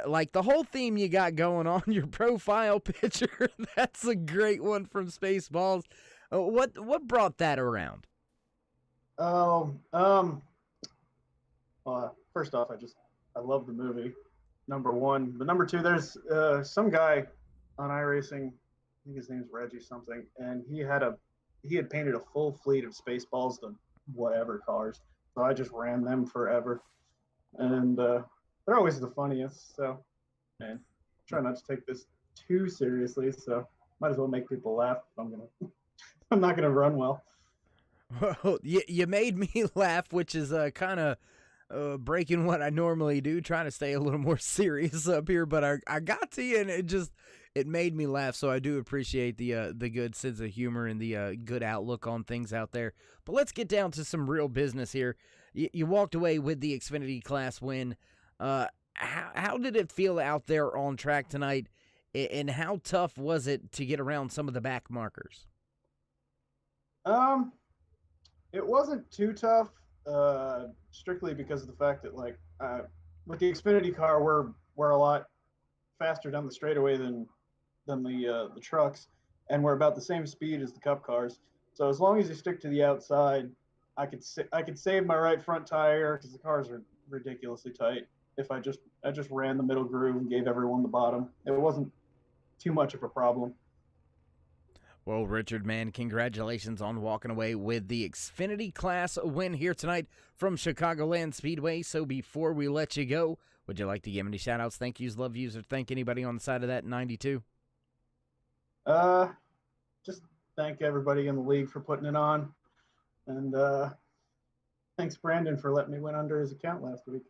Like the whole theme you got going on, your profile picture, that's a great one from Spaceballs. What brought that around? First off, I love the movie, number one. But number two, there's some guy on iRacing, I think his name's Reggie something, and he had painted a full fleet of Spaceballs to whatever cars. So I just ran them forever. And they're always the funniest, so man, try not to take this too seriously, so might as well make people laugh. I'm not gonna run well. Well, you made me laugh, which is kind of breaking what I normally do, trying to stay a little more serious up here, but I got to you, and it made me laugh, so I do appreciate the good sense of humor and the good outlook on things out there. But let's get down to some real business here. You walked away with the Xfinity Class win. How did it feel out there on track tonight, and how tough was it to get around some of the back markers? It wasn't too tough, strictly because of the fact that with the Xfinity car, we're a lot faster down the straightaway than the trucks, and we're about the same speed as the Cup cars. So as long as you stick to the outside, I could save my right front tire because the cars are ridiculously tight. If I just ran the middle groove and gave everyone the bottom, it wasn't too much of a problem. Well, Richard, man, congratulations on walking away with the Xfinity Class win here tonight from Chicagoland Speedway. So before we let you go, would you like to give any shout-outs, thank yous, love yous, or thank anybody on the side of that 92? Just thank everybody in the league for putting it on. And thanks, Brandon, for letting me win under his account last week.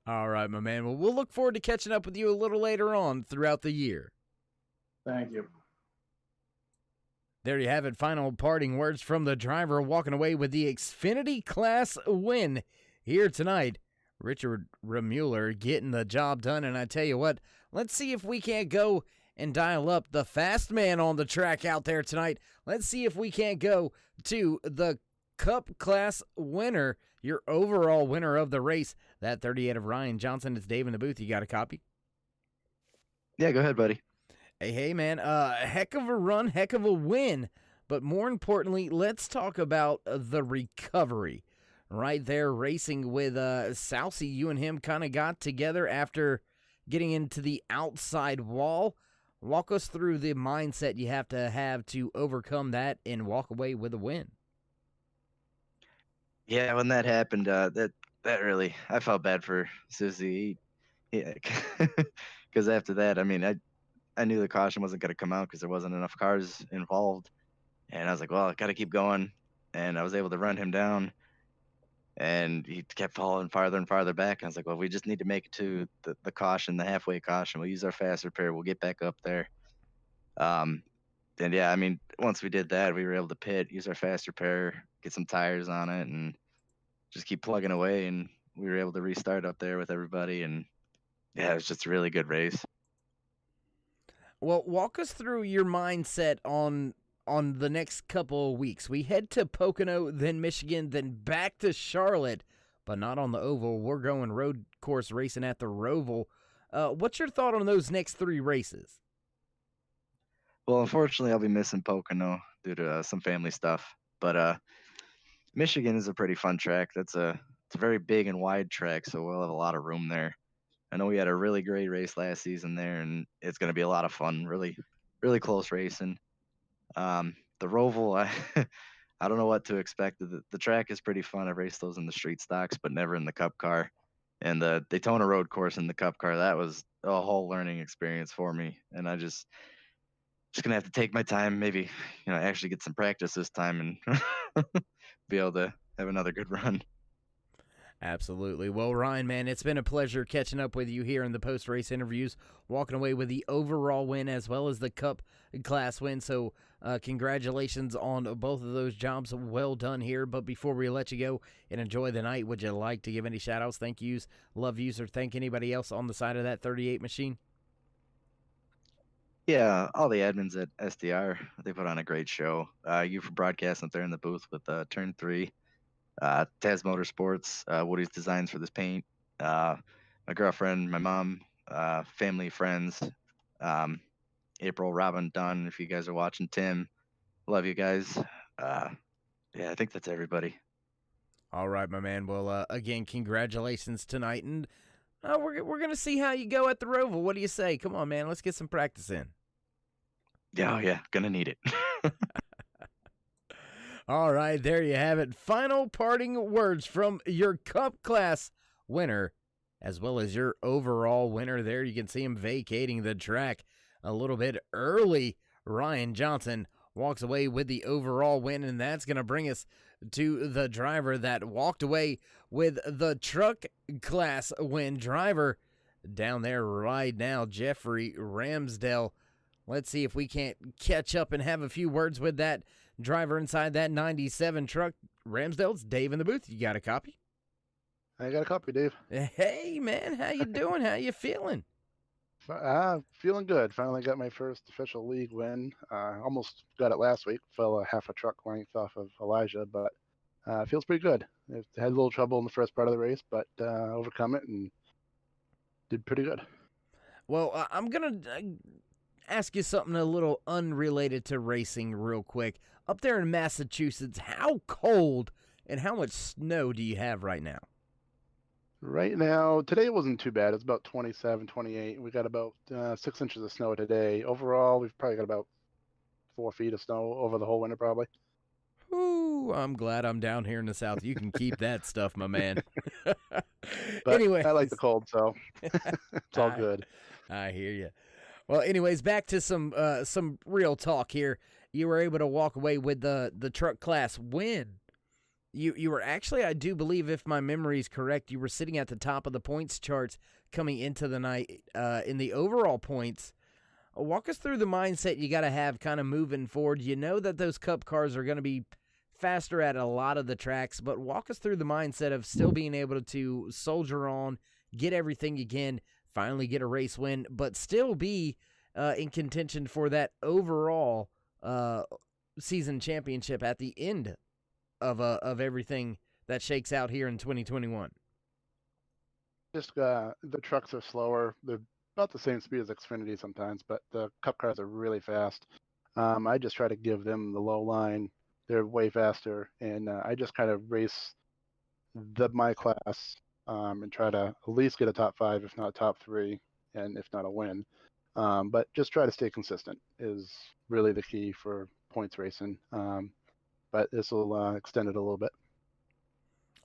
All right, my man. Well, we'll look forward to catching up with you a little later on throughout the year. Thank you. There you have it. Final parting words from the driver walking away with the Xfinity Class win here tonight. Richard Remuller getting the job done. And I tell you what, let's see if we can't go and dial up the fast man on the track out there tonight. Let's see if we can't go to the Cup Class winner, your overall winner of the race, that 38 of Ryan Johnson. It's Dave in the booth. You got a copy? Yeah, go ahead, buddy. Hey, man, heck of a run, heck of a win. But more importantly, let's talk about the recovery. Right there, racing with Sousy. You and him kind of got together after getting into the outside wall. Walk us through the mindset you have to overcome that and walk away with a win. Yeah, when that happened, that really, I felt bad for Susie. Because after that, I mean, I knew the caution wasn't going to come out because there wasn't enough cars involved. And I was like, well, I got to keep going. And I was able to run him down. And he kept falling farther and farther back. I was like, well, we just need to make it to the caution, the halfway caution. We'll use our fast repair. We'll get back up there. And yeah, I mean, once we did that, we were able to pit, use our fast repair, get some tires on it, and just keep plugging away. And we were able to restart up there with everybody. And yeah, it was just a really good race. Well, walk us through your mindset on the next couple of weeks. We head to Pocono, then Michigan, then back to Charlotte, but not on the oval. We're going road course racing at the Roval. What's your thought on those next 3 races? Well, unfortunately, I'll be missing Pocono due to some family stuff. But Michigan is a pretty fun track. It's a very big and wide track, so we'll have a lot of room there. I know we had a really great race last season there, and it's going to be a lot of fun. Really, really close racing. The Roval, I don't know what to expect. The track is pretty fun. I've raced those in the street stocks, but never in the Cup car. And the Daytona road course in the Cup car, that was a whole learning experience for me. And I just gonna have to take my time, maybe, actually get some practice this time and be able to have another good run. Absolutely. Well, Ryan, man, it's been a pleasure catching up with you here in the post-race interviews, walking away with the overall win as well as the Cup class win. So congratulations on both of those jobs. Well done here. But before we let you go and enjoy the night, would you like to give any shout-outs, thank yous, love yous, or thank anybody else on the side of that 38 machine? Yeah, all the admins at SDR, they put on a great show. You for broadcasting up there in the booth with Turn 3. Taz Motorsports, Woody's designs for this paint, my girlfriend, my mom, family, friends, April, Robin, Dunn, if you guys are watching, Tim, love you guys. Yeah, I think that's everybody. All right, my man. Well, again, congratulations tonight, and we're gonna see how you go at the Roval. What do you say? Come on, man. Let's get some practice in. Yeah, gonna need it. All right, there you have it. Final parting words from your Cup class winner, as well as your overall winner. There you can see him vacating the track a little bit early. Ryan Johnson walks away with the overall win, and that's going to bring us to the driver that walked away with the truck class win. Driver down there right now, Jeffrey Ramsdale. Let's see if we can't catch up and have a few words with that driver inside that 97 truck. Ramsdale, it's Dave in the booth. You got a copy? I got a copy, Dave. Hey, man, how you doing? How you feeling? Feeling good. Finally got my first official league win. Almost got it last week. Fell a half a truck length off of Elijah, but feels pretty good. It had a little trouble in the first part of the race, but overcome it and did pretty good. Well, I'm going to ask you something a little unrelated to racing real quick. Up there in Massachusetts, how cold and how much snow do you have right now? Right now, today it wasn't too bad. It's about 27, 28. We got about 6 inches of snow today. Overall, we've probably got about 4 feet of snow over the whole winter, probably. Ooh, I'm glad I'm down here in the South. You can keep that stuff, my man. But anyway, I like the cold, so it's all good. I hear you. Well, anyways, back to some real talk here. You were able to walk away with the truck class win. You were actually, I do believe, if my memory is correct, you were sitting at the top of the points charts coming into the night in the overall points. Walk us through the mindset you got to have kind of moving forward. You know that those Cup cars are going to be faster at a lot of the tracks, but walk us through the mindset of still being able to soldier on, get everything again, finally get a race win, but still be in contention for that overall season championship at the end of everything that shakes out here in 2021. Just the trucks are slower. They're about the same speed as Xfinity sometimes, but the Cup cars are really fast. I just try to give them the low line. They're way faster, and I just kind of race my class and try to at least get a top 5, if not top 3, and if not a win. But just try to stay consistent is really the key for points racing. But this will extend it a little bit.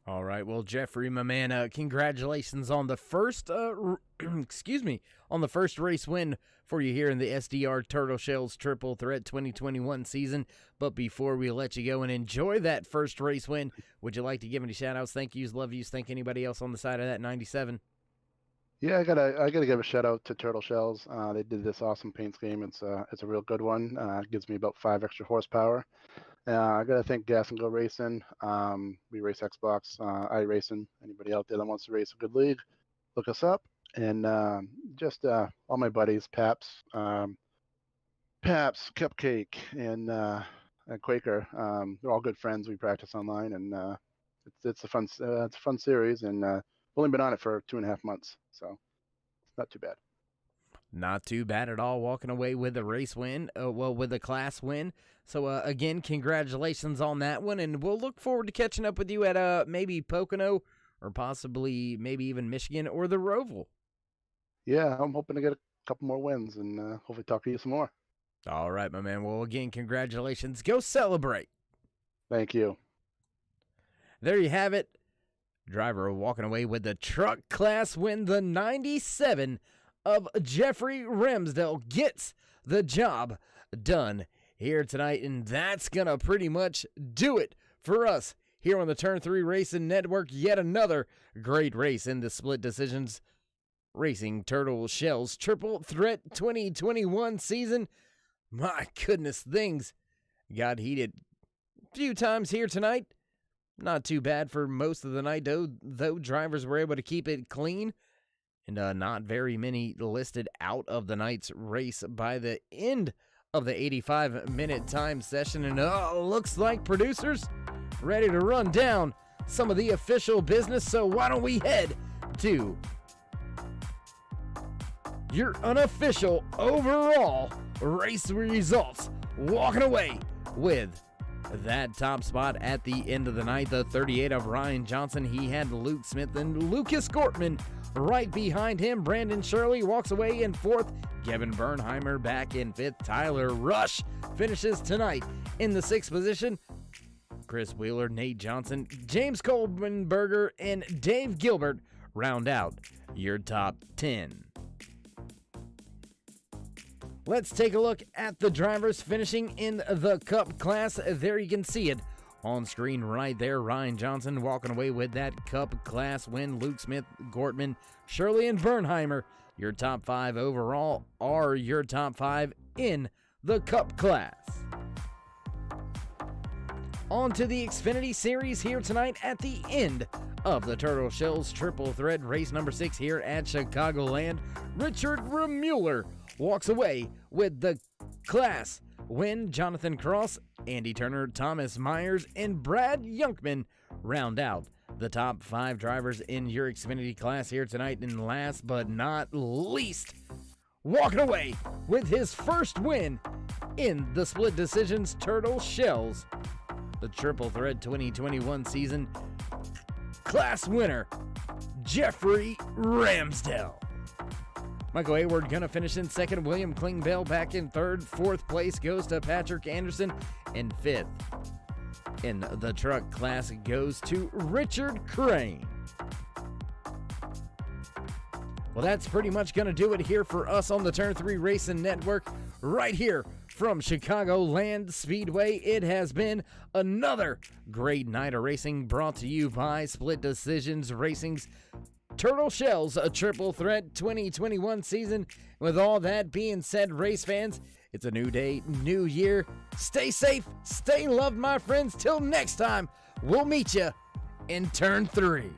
All right. Well, Jeffrey, my man, congratulations on the first, on the first race win for you here in the SDR Turtle Shells Triple Threat 2021 season. But before we let you go and enjoy that first race win, would you like to give any shout-outs, thank yous, love yous, thank anybody else on the side of that 97? Yeah, I gotta give a shout out to Turtle Shells. They did this awesome paint scheme. It's a real good one. It gives me about 5 extra horsepower. I gotta thank Gas and Go Racing. We race Xbox, iRacing. Anybody out there that wants to race a good league, look us up. And just all my buddies, Paps, Cupcake, and Quaker. They're all good friends. We practice online, and it's a fun series. And we've only been on it for 2.5 months, so it's not too bad. Not too bad at all, walking away with a race win, with a class win. So, again, congratulations on that one, and we'll look forward to catching up with you at maybe Pocono or possibly maybe even Michigan or the Roval. Yeah, I'm hoping to get a couple more wins and hopefully talk to you some more. All right, my man. Well, again, congratulations. Go celebrate. Thank you. There you have it. Driver walking away with the truck class win. The 97 of Jeffrey Ramsdell gets the job done here tonight. And that's going to pretty much do it for us here on the Turn 3 Racing Network. Yet another great race in the Split Decisions Racing Turtle Shells Triple Threat 2021 season. My goodness, things got heated a few times here tonight. Not too bad for most of the night, though drivers were able to keep it clean. And not very many listed out of the night's race by the end of the 85-minute time session. And looks like producers ready to run down some of the official business. So why don't we head to your unofficial overall race results. Walking away with that top spot at the end of the night, the 38 of Ryan Johnson. He had Luke Smith and Lucas Gortman right behind him. Brandon Shirley walks away in fourth. Kevin Bernheimer back in fifth. Tyler Rush finishes tonight in the sixth position. Chris Wheeler, Nate Johnson, James Colbenberger, and Dave Gilbert round out your top 10. Let's take a look at the drivers finishing in the Cup class. There you can see it on screen right there. Ryan Johnson walking away with that Cup class win. Luke Smith, Gortman, Shirley, and Bernheimer. Your top 5 overall are your top 5 in the Cup class. On to the Xfinity Series here tonight at the end of the Turtle Shells Triple Threat race number 6 here at Chicagoland. Richard Remuller walks away with the class win. Jonathan Cross, Andy Turner, Thomas Myers, and Brad Youngman round out the top 5 drivers in your Xfinity class here tonight. And last but not least, walking away with his first win in the Split Decisions Turtle Shells, the Triple Threat 2021 season class winner, Jeffrey Ramsdell. Michael Hayward gonna finish in second. William Klingbeil back in third. Fourth place goes to Patrick Anderson. And fifth in the truck class goes to Richard Crane. Well, that's pretty much gonna do it here for us on the Turn 3 Racing Network right here from Chicagoland Speedway. It has been another great night of racing brought to you by Split Decisions Racing's Turtle Shells, a Triple Threat 2021 season. With all that being said, race fans, it's a new day, new year. Stay safe, stay loved, my friends. Till next time, we'll meet you in Turn 3.